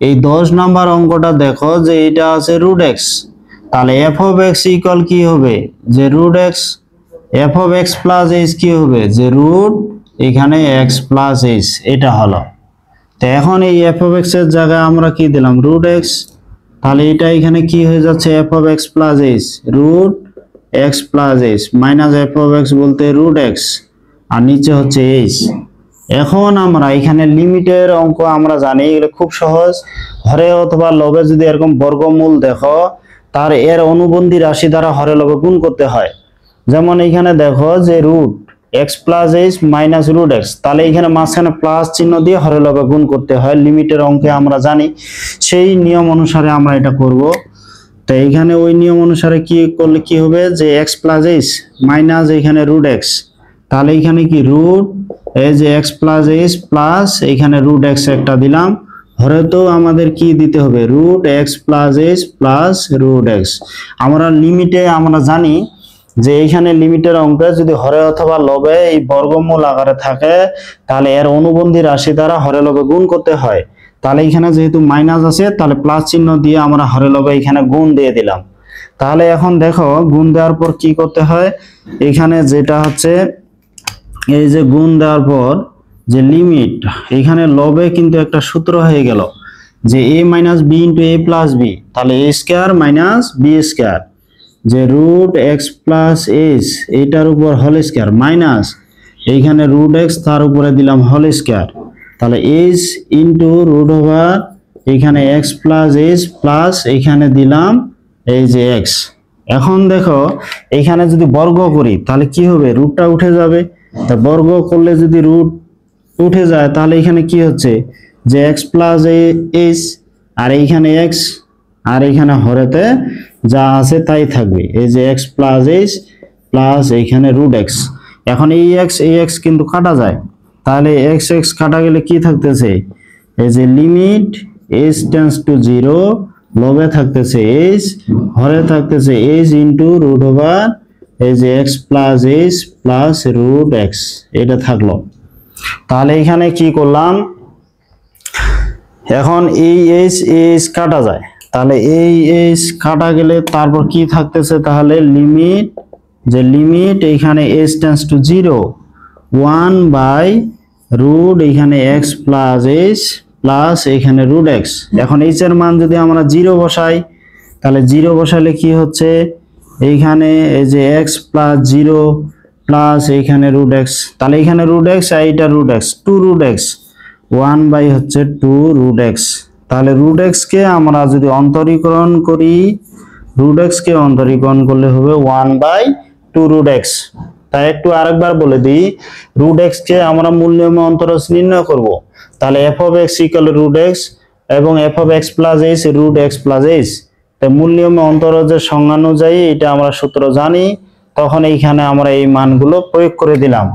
এই 10 নাম্বার অঙ্কটা দেখো যে এটা আছে রুট এক্স, তাহলে এফ অফ এক্স ইকুয়াল কি হবে, যে root x. F of x plus h কি হবে, যে রুট এখানে এক্স প্লাস এইচ, এটা হলো। তো এখন এই এফ অফ এক্স এর জায়গায় আমরা কি দিলাম, রুট এক্স। তাহলে এটা এখানে কি হয়ে যাচ্ছে, f of x plus h, root x plus h minus f of x বলতে রুট এক্স, আর নিচে হচ্ছে এইচ। এখন আমরা এখানে লিমিটের অঙ্ক আমরা জানি, এগুলো খুব সহজ। হরে অথবা লবে যদি এরকম বর্গমূল দেখো, তার এর অনুবন্ধী রাশি দ্বারা হরে লবে গুণ করতে হয়। যেমন এখানে দেখো যে root x plus h minus root x, তাহলে এখানে মাঝখানে প্লাস চিহ্ন দিয়ে হরে লবে গুণ করতে হয়, লিমিটের অঙ্কে আমরা জানি। সেই নিয়ম অনুসারে আমরা এটা করব। তো এইখানে ওই নিয়ম অনুসারে কি করলে কি হবে, যে এক্স প্লাস এইচ মাইনাস এখানে রুট এক্স, তাহলে এখানে কি রুট এই যে এক্স প্লাস এইচ প্লাস এখানে রুট এক্স একটা দিলাম, হরে তো আমাদের কি দিতে হবে, root x plus h plus root x. আমরা লিমিটে আমরা জানি যে এইখানে লিমিটের অঙ্কে যদি হরে অথবা লবে এই বর্গমূল আকারে থাকে তাহলে এর অনুবন্ধী রাশি দ্বারা হরে লবে গুণ করতে হয়। তাহলে এখানে যেহেতু মাইনাস আছে তাহলে প্লাস চিহ্ন দিয়ে আমরা হরে লবে এখানে গুণ দিয়ে দিলাম। তাহলে এখন দেখো গুণ দেওয়ার পর কি করতে হয়, এখানে যেটা হচ্ছে এই যে গুণ দেওয়ার পর যে লিমিট, এখানে লবে কিন্তু একটা সূত্র হয়ে গেল যে a minus b into a plus b, তাহলে a square minus b square, যে রুট এক্স প্লাস এইচ এইটার উপর হোল স্কয়ার মাইনাস এইখানে রুট এক্স তার উপরে দিলাম হোল স্কয়ার, তাহলে এইচ ইন্টু রুট ওভার এখানে এক্স প্লাস এইচ প্লাস এইখানে দিলাম এই যে এক্স। এখন দেখো এইখানে যদি বর্গ করি তাহলে কি হবে, রুটটা উঠে যাবে। তা বর্গ করলে যদি রুট উঠে যায় তাহলে এখানে কি হচ্ছে, যে এক্স প্লাস এইচ আর এইখানে এক্স আর এইখানে হরেতে যা আছে তাই থাকবে, এই যে এক্স প্লাস এইচ প্লাস এইখানে রুট এক্স। এখন এই এক্স কিন্তু কাটা যায়, তাহলে এক্স এক্স কাটা গেলে কি থাকতেছে, এই যে লিমিট এইচ টেন্ডস টু 0, লবে থাকতেছে এইচ, হরে থাকতেছে এইচ ইন্টু রুট ওভার এই যে x plus h plus root x, এটা থাকলো। তাহলে এখানে কি করলাম, এখন এই এইচ কাটা যায়, তাহলে এই এইচ কাটা গেলে তারপর কি থাকতেছে, তাহলে লিমিট, যে লিমিট এখানে h tends to 0 1 by root এখানে এক্স প্লাস এইচ প্লাস এখানে রুট এক্স। এখন এইচ এর মান যদি আমরা 0 বসাই তাহলে 0 বসালে কি হচ্ছে, এইখানে এই যে এক্স প্লাস 0 প্লাস এইখানে রুট এক্স, তাহলে এখানে রুট এক্স আর এইটা root x, 2 root x 1 by হচ্ছে 2 রুট এক্স। তাহলে রুট এক্স কে আমরা যদি অন্তরীকরণ করি, রুট এক্স কে অন্তরীকরণ করলে হবে 1 বাই 2 রুট এক্স। তাই একটু আরেকবার বলে দিই, রুট এক্স কে আমরা মূল নিয়মে অন্তরজ নির্ণয় করব, তাহলে f of x equal root x এবং f of x plus h root x plus h. তাই মূল নিয়মে অন্তরজের সংজ্ঞা অনুযায়ী এটা আমরা সূত্র জানি, তখন এইখানে আমরা এই মানগুলো প্রয়োগ করে দিলাম।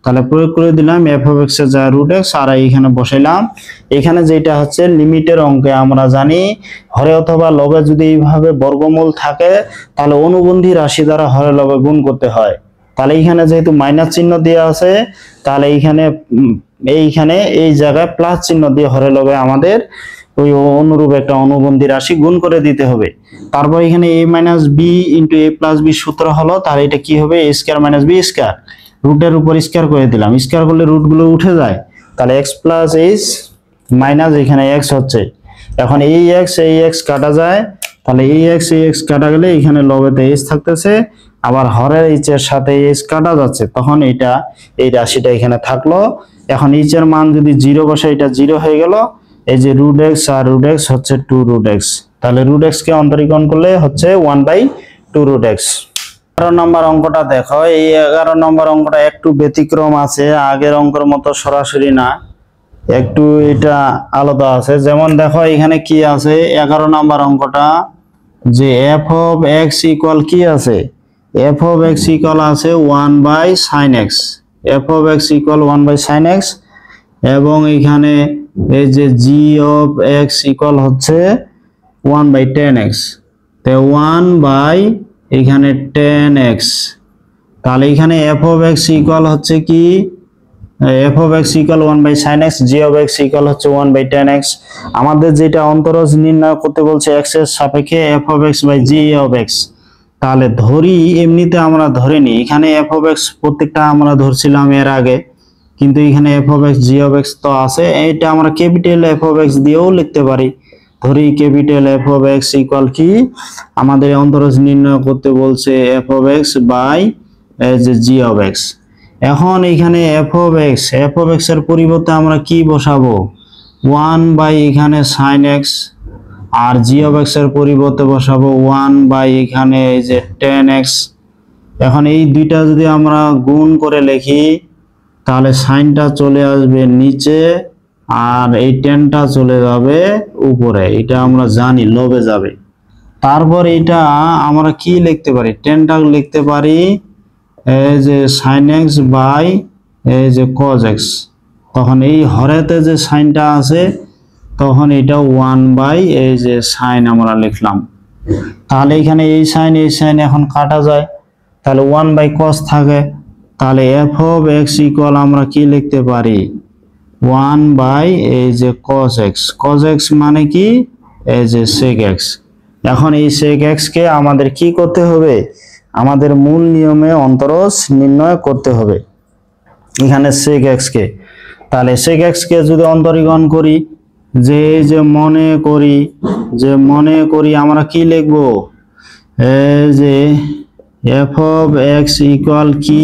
তাহলে প্রয়োগ করে দিলাম এফ অফ এক্স এর যা রুট এক্স আর এইখানে বসাইলাম। এখানে যেটা হচ্ছে লিমিটের অঙ্কে আমরা জানি হরে অথবা লবে যদি এইভাবে বর্গমূল থাকে তাহলে অনুবন্ধী রাশি দ্বারা হরে লবে গুণ করতে হয়। তাহলে এইখানে যেহেতু মাইনাস চিহ্ন দেওয়া আছে তাহলে এইখানে এই জায়গায় প্লাস চিহ্ন দিয়ে হরে লবে আমাদের ওই অনুরূপ একটা অনুবন্ধী রাশি গুণ করে দিতে হবে। তারপর এখানে a minus b into a plus b সূত্র হলো, তাহলে এটা কি হবে, a square minus b square, রুটের উপর স্কয়ার করে দিলাম, স্কয়ার করলে রুট গুলো উঠে যায়, তাহলে এক্স প্লাস এইচ মাইনাস এখানে এক্স হচ্ছে। এখন এই এক্স কাটা যায়, তাহলে এই এক্স কাটা গেলে এখানে লবেতে এইচ থাকতেছে, আবার হরের এইচ এর সাথে এইচ কাটা যাচ্ছে, তখন এটা এই রাশিটা এখানে থাকলো। এখন এইচ এর মান যদি 0 বসে এটা 0 হয়ে গেল, এই যে রুট এক্স আর রুট এক্স হচ্ছে 2 রুট এক্স, তাহলে রুট এক্স কে অন্তরীকরণ করলে হচ্ছে 1 বাই 2 রুট এক্স। 11 নম্বর অঙ্কটা দেখো, এই 11 নম্বর অঙ্কটা একটু ব্যতিক্রম আছে, আগের অঙ্কের মতো সরাসরি না। একটু এটা আলাদা আছে। যেমন দেখো এখানে কি আছে 11 নাম্বার অঙ্কটা, যে এফ অফ এক্স ইকুয়াল কি আছে, এফ অফ এক্স ইকুয়াল আছে 1/sin x, F of x equal 1/sin x, এবং এখানে এই যে জি অফ এক্স ইকুয়াল হচ্ছে 1/10x, তো 1 এখানে 10x। তাহলে এখানে এফ অফ এক্স ইকুয়াল হচ্ছে কি, F of x equal 1/sin x, g of x equal হচ্ছে 1/10x। আমাদের যেটা অন্তরজ নির্ণয় করতে বলছে এক্স এর সাপেক্ষে f of x by g of x. তাহলে ধরি, এমনিতে আমরা ধরিনি, এখানে এফ অফ এক্স প্রত্যেকটা আমরা ধরছিলাম এর আগে, কিন্তু এখানে f of x G of x তো আছে, এটা আমরা ক্যাপিটাল এফ অফ এক্স দিয়েও লিখতে পারি। ধরি capital f of x equal কি, আমাদের অন্তরজ নির্ণয় করতে বলছে f of x by g of x. এখন এখানে এফ অফ এক্স এর পরিবর্তে আমরা কি বসাবো, 1 এখানে sin x, আর জি অফ এক্স এর পরিবর্তে বসাবো 1 এখানে এই যে 10x। এখন এই দুইটা যদি আমরা গুণ করে লিখি, তাহলে সাইনটা চলে আসবে নিচে আর এই 10টা চলে যাবে উপরে, এটা আমরা জানি লবে যাবে। তারপর এটা আমরা কি লিখতে পারি, 10টা লিখতে পারি এই যে sin x বাই এই যে cos x। তখন এই হরেতে যে সাইনটা আছে তখন এটা 1 এই যে সাইন আমরা লিখলাম। তাহলে এখানে এই সাইন এখন কাটা যায়, তাহলে 1/cos থাকে। তাহলে এফ অফ এক্স ইকুয়াল আমরা কি লিখতে পারি, 1 এই যে cos x, cos x মানে কি এই যে sec x। এখন এই sec x কে আমাদের কি করতে হবে, আমাদের মূল নিয়মে অন্তরজ নির্ণয় করতে হবে এখানে sec x কে। তাহলে sec x কে যদি অন্তরীকরণ করি, যে মনে করি আমরা কি লিখব, এই যে এফ অফ এক্স ইকুয়াল কি,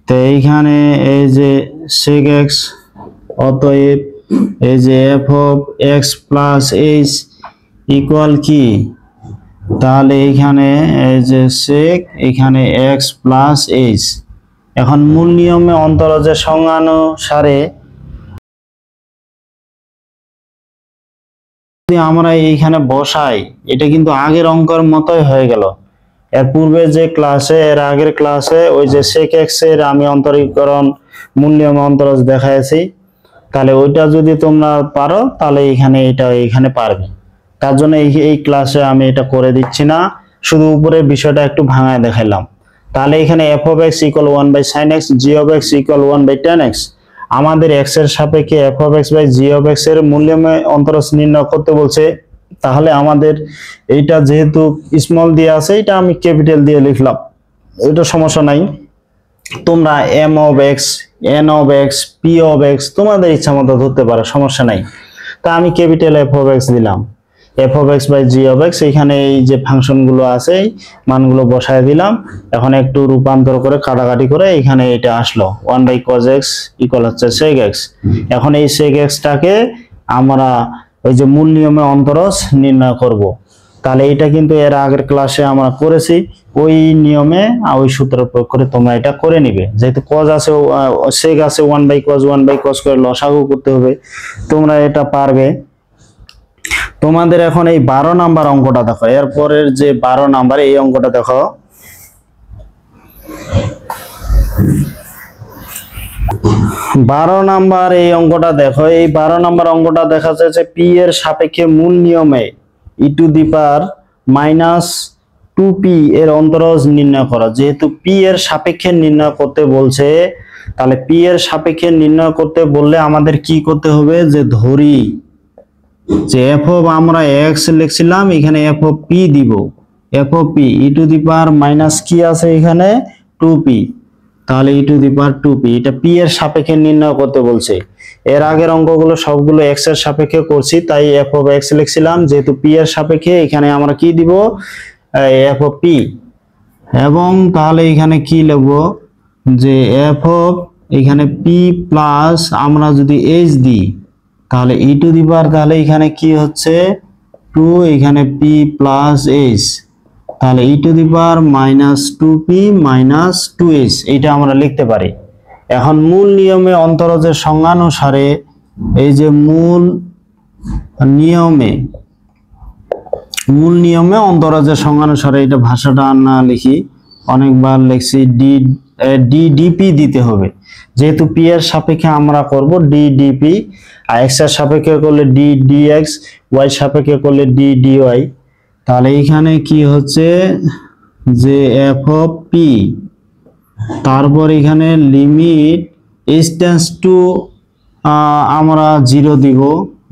তো এইখানে এই যে sec x, অতএব এই যে F of x plus H equal কি, তাহলে এইখানে এই যে sec এখানে x প্লাস এইচ। এখন মূল নিয়মে অন্তরজের সংজ্ঞানুসারে যদি আমরা এইখানে বসাই, এটা কিন্তু আগের অঙ্কের মতোই হয়ে গেল। এর পূর্বে যে ক্লাসে, এর আগের ক্লাসে ওই যে sec x এর আমি অন্তরীকরণ মূল নিয়মে অন্তরজ দেখাইছি, তাহলে ওইটা যদি তোমরা পারো তাহলে এখানে পারবে। তার জন্য এই ক্লাসে আমি এটা করে দিচ্ছি না, শুধু উপরের বিষয়টা একটু ভাঙায় দেখাইলাম। তাহলে এখানে f of x equal 1/sin x, g of x equal 1/10x। আমাদের এক্স এর সাপেক্ষে f of x by g of x এর মূল্যমে অন্তরজ নির্ণয় করতে বলছে। তাহলে আমাদের এইটা যেহেতু স্মল দিয়ে আছে, এটা আমি ক্যাপিটাল দিয়ে লিখলাম, এটা সমস্যা নাই। তোমরা m of x, n of x, p of x তোমাদের ইচ্ছা মতো ধরতে পারো, সমস্যা নাই। তা আমি ক্যাপিটাল এফ অফ এক্স দিলাম, f of x by g of x. এখানে এই যে ফাংশনগুলো আছে মানগুলো বসায় দিলাম। এখন একটু রূপান্তর করে কাটাকাটি করে এখানে এটা আসলো 1/cos x ইকুয়াল হচ্ছে sec x। এখন এই sec x টাকে আমরা ওই যে মূল নিয়মে অন্তরজ নির্ণয় করব। তাহলে এটা কিন্তু এর আগের ক্লাসে আমরা করেছি, ওই নিয়মে ওই সূত্র প্রয়োগ করে তোমরা এটা করে নিবে। যেহেতু cos আছে, sec আছে 1/cos করে লসাগু করতে হবে, তোমরা এটা পারবে। তোমাদের এখন এই 12 নাম্বার অঙ্কটা দেখো, এরপরের যে 12 নাম্বার এই অঙ্কটা দেখো। 12 নাম্বার এই অঙ্কটা দেখো, এই 12 নাম্বার অঙ্কটা দেখা যাচ্ছে পি এর সাপেক্ষে মূল নিয়মে e⁻²p এর অন্তরজ নির্ণয় করা। যেহেতু পি এর সাপেক্ষে নির্ণয় করতে বলছে, তাহলে পি এর সাপেক্ষে নির্ণয় করতে বললে আমাদের কি করতে হবে, যে ধরি যে এফ অফ আমরা এক্স লিখছিলাম, এখানে এফ অফ পি দিব, এফ অফ পি e⁻² কি আছে এখানে 2p, তাহলে e⁻²p এটা পি এর সাপেক্ষে নির্ণয় করতে বলছে। এর আগের অঙ্কগুলো সবগুলো এক্স এর সাপেক্ষে করছি, তাই এফ অফ এক্স লিখছিলাম। যেহেতু পি এর সাপেক্ষে এখানে আমরা কি দিব, এফ অফ পি। এবং তাহলে এখানে কি লিখবো, যে এফ অফ এখানে পি প্লাস আমরা যদি এইচ দিই, তাহলে তাহলে এখানে কি হচ্ছে 2, এখানে p প্লাস h, তাহলে e⁻²p মাইনাস 2h এটা আমরা লিখতে পারি। এখন মূল নিয়মে অন্তরজের সংজ্ঞানুসারে এই যে মূল নিয়মে অন্তরাজের সংজ্ঞানুসারে এটা ভাষাটা না লিখি, অনেকবার লিখছি ডিডিপি দিতে হবে, যেহেতু পি এর সাপেক্ষে আমরা করব ডিডিপি, আর এক্স এর সাপেক্ষে করলে ডিডিএক্স, ওয়াই সাপেক্ষে করলে ডিডিওয়াই। তাহলে এখানে কি হচ্ছে যে এফ অফ পি, তারপর এখানে লিমিট এইচ টেন্ডস টু আমরা 0 দিব,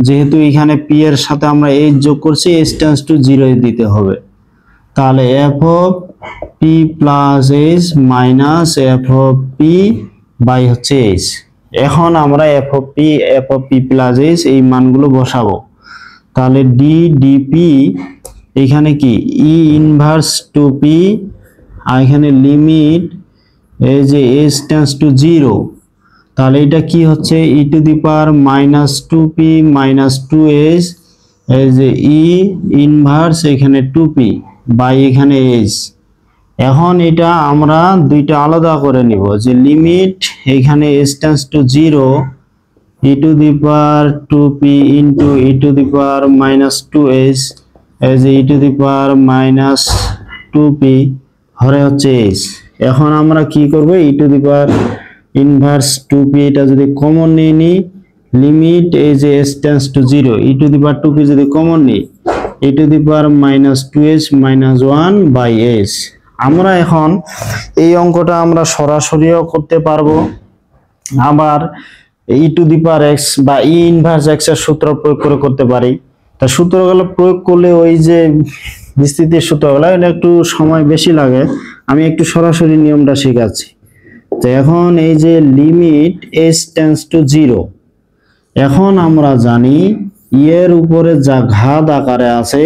যেহেতু এখানে পি এর সাথে আমরা এইচ যোগ করছি, এইচ টেন্ডস টু 0 দিতে হবে। তাহলে f of p plus h minus f of p by হচ্ছে এইচ। এখন আমরা f of p plus h এই মানগুলো বসাবো। তাহলে ডিপি এখানে কি ই ইনভার্স 2p, আর এখানে লিমিট এই যে এইচ টেন্ডস টু 0, তাহলে এটা কি হচ্ছে e to the power minus 2p minus 2h, এই যে ই ইনভার্স এখানে 2p বাই এখানে h। এখন এটা আমরা দুইটা আলাদা করে নিব, যে লিমিট এখানে h tends to 0 e to the power 2p into E to the power minus 2h, এই যে ই to the power minus 2p হরে হচ্ছে h। এখন আমরা কি করব, ই to the power inverse 2p এটা যদি কমন নিই, লিমিট এই যে h tends to 0 e to the power 2p যদি কমন নিই, e to the power minus 2h minus 1 by h। আমরা এখন এই অঙ্কটা আমরা সরাসরিও করতে পারবো, আবার ই টু দি পাওয়ার x বা ই ইনভার্স x এর সূত্র প্রয়োগ করে করতে পারি। তা সূত্রগুলো প্রয়োগ করলে ওই যে বিস্তৃতির সূত্রগুলো এটা একটু সময় বেশি লাগে, আমি একটু সরাসরি নিয়মটা শেখাচ্ছি। তো এখন এই যে লিমিট h টেন্ডস টু 0, এখন আমরা জানি এর উপরে যা ঘাত আকারে আছে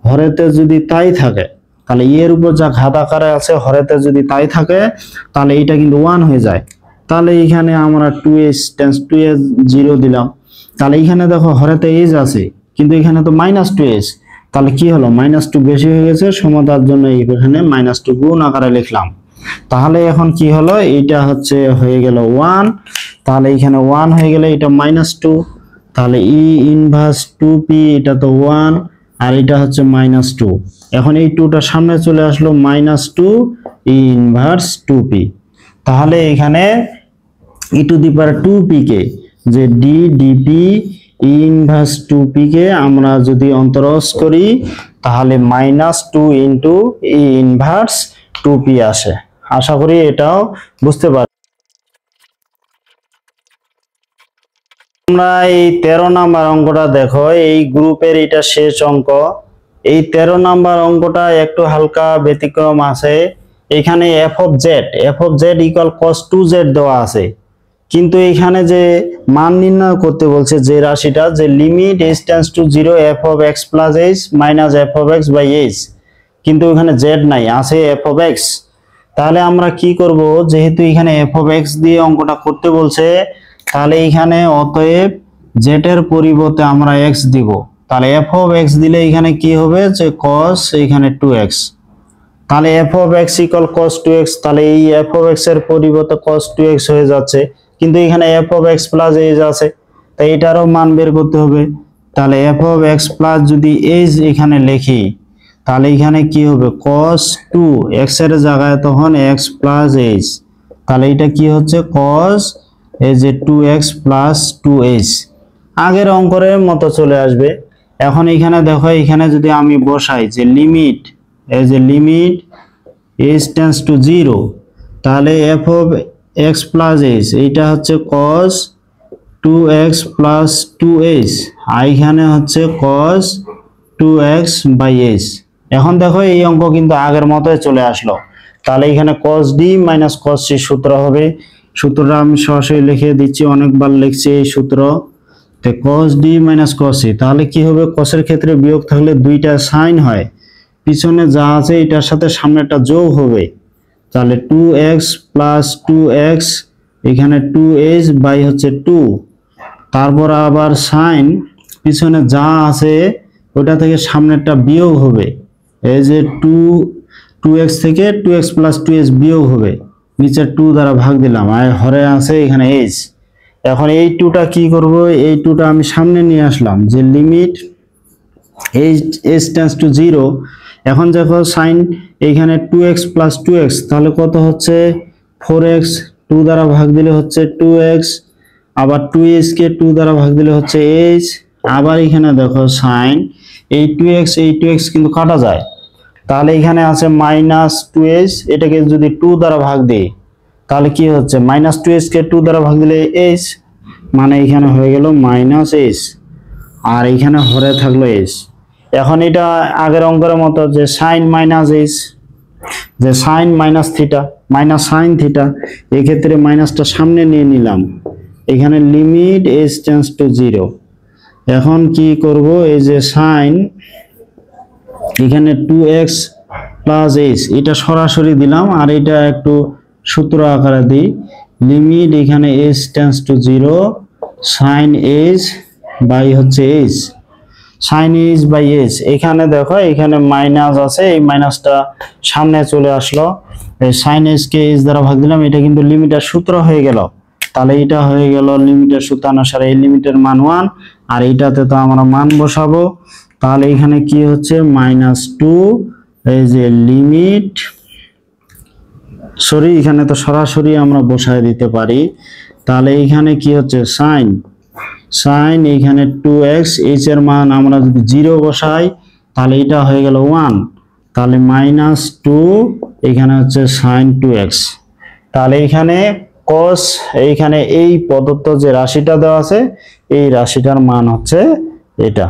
হরেতে যদি তাই থাকে, তাহলে এর উপর যা ঘাত আকারে আছে হরেতে যদি তাই থাকে, তাহলে এটা কিন্তু 1 হয়ে যায়। তাহলে এখানে আমরা 2h টেন্ডস টু 0 দিলাম, তাহলে এখানে দেখো হরেতে h আছে কিন্তু এখানে তো মাইনাস 2h, তাহলে কি হলো মাইনাস 2 বেশি হয়ে গেছে, সমতার জন্য এখানে মাইনাস 2 গুণ আকারে লিখলাম। তাহলে এখন কি হলো, এটা হচ্ছে হয়ে গেল 1, তাহলে এখানে 1 হয়ে গেলে এটা মাইনাস 2, তাহলে ই ইনভার্স 2p এটা তো 1 আর এটা হচ্ছে মাইনাস 2, এখন এই 2টা সামনে চলে আসলো মাইনাস 2 ই ইনভার্স 2p। তাহলে এখানে ই টু দি পাওয়ার 2p কে যে ডিপি ই ইনভার্স 2p কে আমরা যদি অন্তরজ করি, তাহলে মাইনাস 2 ইন্টু ই ইনভার্স 2p আসে। আশা করি এটাও বুঝতে পারছি। আমরা এই 13 নাম্বার অঙ্কটা দেখো, এই গ্রুপের এটা শেষ অঙ্ক। এই 13 নাম্বার অঙ্কটা একটু হালকা ব্যতিক্রম আছে। এখানে f of Z equal cos 2z দেওয়া আছে, কিন্তু এখানে যে মান নির্ণয় করতে বলছে যে রাশিটা, যে limit h tends to 0 f of x plus h minus f of x by h, কিন্তু এখানে z নাই, আছে f of x। তাহলে আমরা কি করব, যেহেতু এখানে f of x দিয়ে অঙ্কটা করতে বলছে, তাহলে এখানে অতএব z এর পরিবর্তে আমরা x দিব। তাহলে f of x দিলে এখানে কি হবে, যে cos এখানে 2x, তাহলে f of x equal cos 2x, তাহলে এই f of x এর পরিবর্তে cos 2x হয়ে যাচ্ছে, কিন্তু এখানে f of x plus h আছে, তাই এটারও মান বের করতে হবে। তাহলে f of x প্লাস যদি h এখানে লিখি, তাহলে এখানে কি হবে cos 2 x এর জায়গায় তখন x প্লাস h, তাহলে এটা কি হচ্ছে cos এই যে 2x প্লাস 2h, আগের অঙ্কের মতো চলে আসবে। এখন এখানে দেখো, এখানে যদি আমি বসাই যে লিমিট এই যে লিমিট h টেন্ডস টু 0, তাহলে f of x plus h এইটা হচ্ছে cos 2x প্লাস 2h, আর এখানে হচ্ছে cos 2x বাই h। এখন দেখো এই অঙ্ক কিন্তু আগের মতোই চলে আসলো। তাহলে এখানে cos d minus cos c সূত্র হবে, সূত্রটা আমি সরাসরি লিখে দিচ্ছি, অনেকবার লিখছি এই সূত্র। তো cos d minus cos c, তাহলে কি হবে, cos এর ক্ষেত্রে বিয়োগ থাকলে দুইটা সাইন হয়, পিছনে যা আছে এটার সাথে সামনেটা যোগ হবে, তাহলে 2x প্লাস 2x এখানে 2h বাই হচ্ছে 2, তারপর আবার সাইন পিছনে যা আছে ওটা থেকে সামনেরটা বিয়োগ হবে, এই যে 2x থেকে 2x প্লাস 2h বিয়োগ হবে, নিচে 2 দ্বারা ভাগ দিলাম, আর হরে আছে এখানে h। এখন এই টুটা কি করব, এই টুটা আমি সামনে নিয়ে আসলাম, যে লিমিট h টেন্ডস টু 0। এখন দেখো সাইন এইখানে 2x প্লাস 2x, তাহলে কত হচ্ছে 4x, 2 দ্বারা ভাগ দিলে হচ্ছে 2x, আবার 2h কে 2 দ্বারা ভাগ দিলে হচ্ছে h। আবার এখানে দেখো সাইন এই 2x কিন্তু কাটা যায়, তাহলে এখানে আছে মাইনাস 2h, এটাকে যদি 2 দ্বারা ভাগ দিই তাহলে কি হচ্ছে মাইনাস 2h কে 2 দ্বারা ভাগ দিলে h, মানে এখানে হয়ে গেল মাইনাস h, আর এখানে হরে থাকলো h। এখন এটা আগের অঙ্কের মতো যে সাইন মাইনাস h, যে sine minus theta minus sine theta, এক্ষেত্রে মাইনাসটা সামনে নিয়ে নিলাম, এখানে লিমিট h টেন্ডস টু 0। এখন কি করব, এই যে সাইন এখানে 2x প্লাস h এটা সরাসরি দিলাম, আর এটা একটু সূত্র আকারে দিই, লিমিট এখানে h tends to 0 sine h by হচ্ছে h, sine h by h। এখানে দেখো এখানে মাইনাস আছে, এই মাইনাসটা সামনে চলে আসলো, এই সাইন h কে h দ্বারা ভাগ দিলাম, এটা কিন্তু লিমিটের সূত্র হয়ে গেল, তাহলে এটা হয়ে গেল লিমিটের সূত্র অনুসারে এই লিমিটের মান 1, আর এইটাতে তো আমরা মান বসাবো, তাহলে এখানে কি হচ্ছে -2, এই যে লিমিট, সরি এখানে তো সরাসরি আমরা বসায় দিতে পারি, তাহলে এখানে কি হচ্ছে সাইন এখানে 2x, h এর মান আমরা যদি 0 বসাই তাহলে এটা হয়ে গেল 1, তাহলে -2 এখানে হচ্ছে সাইন 2x। তাহলে এখানে cos, এইখানে এই প্রদত্ত যে রাশিটা দেওয়া আছে এই রাশিটার মান হচ্ছে এটা।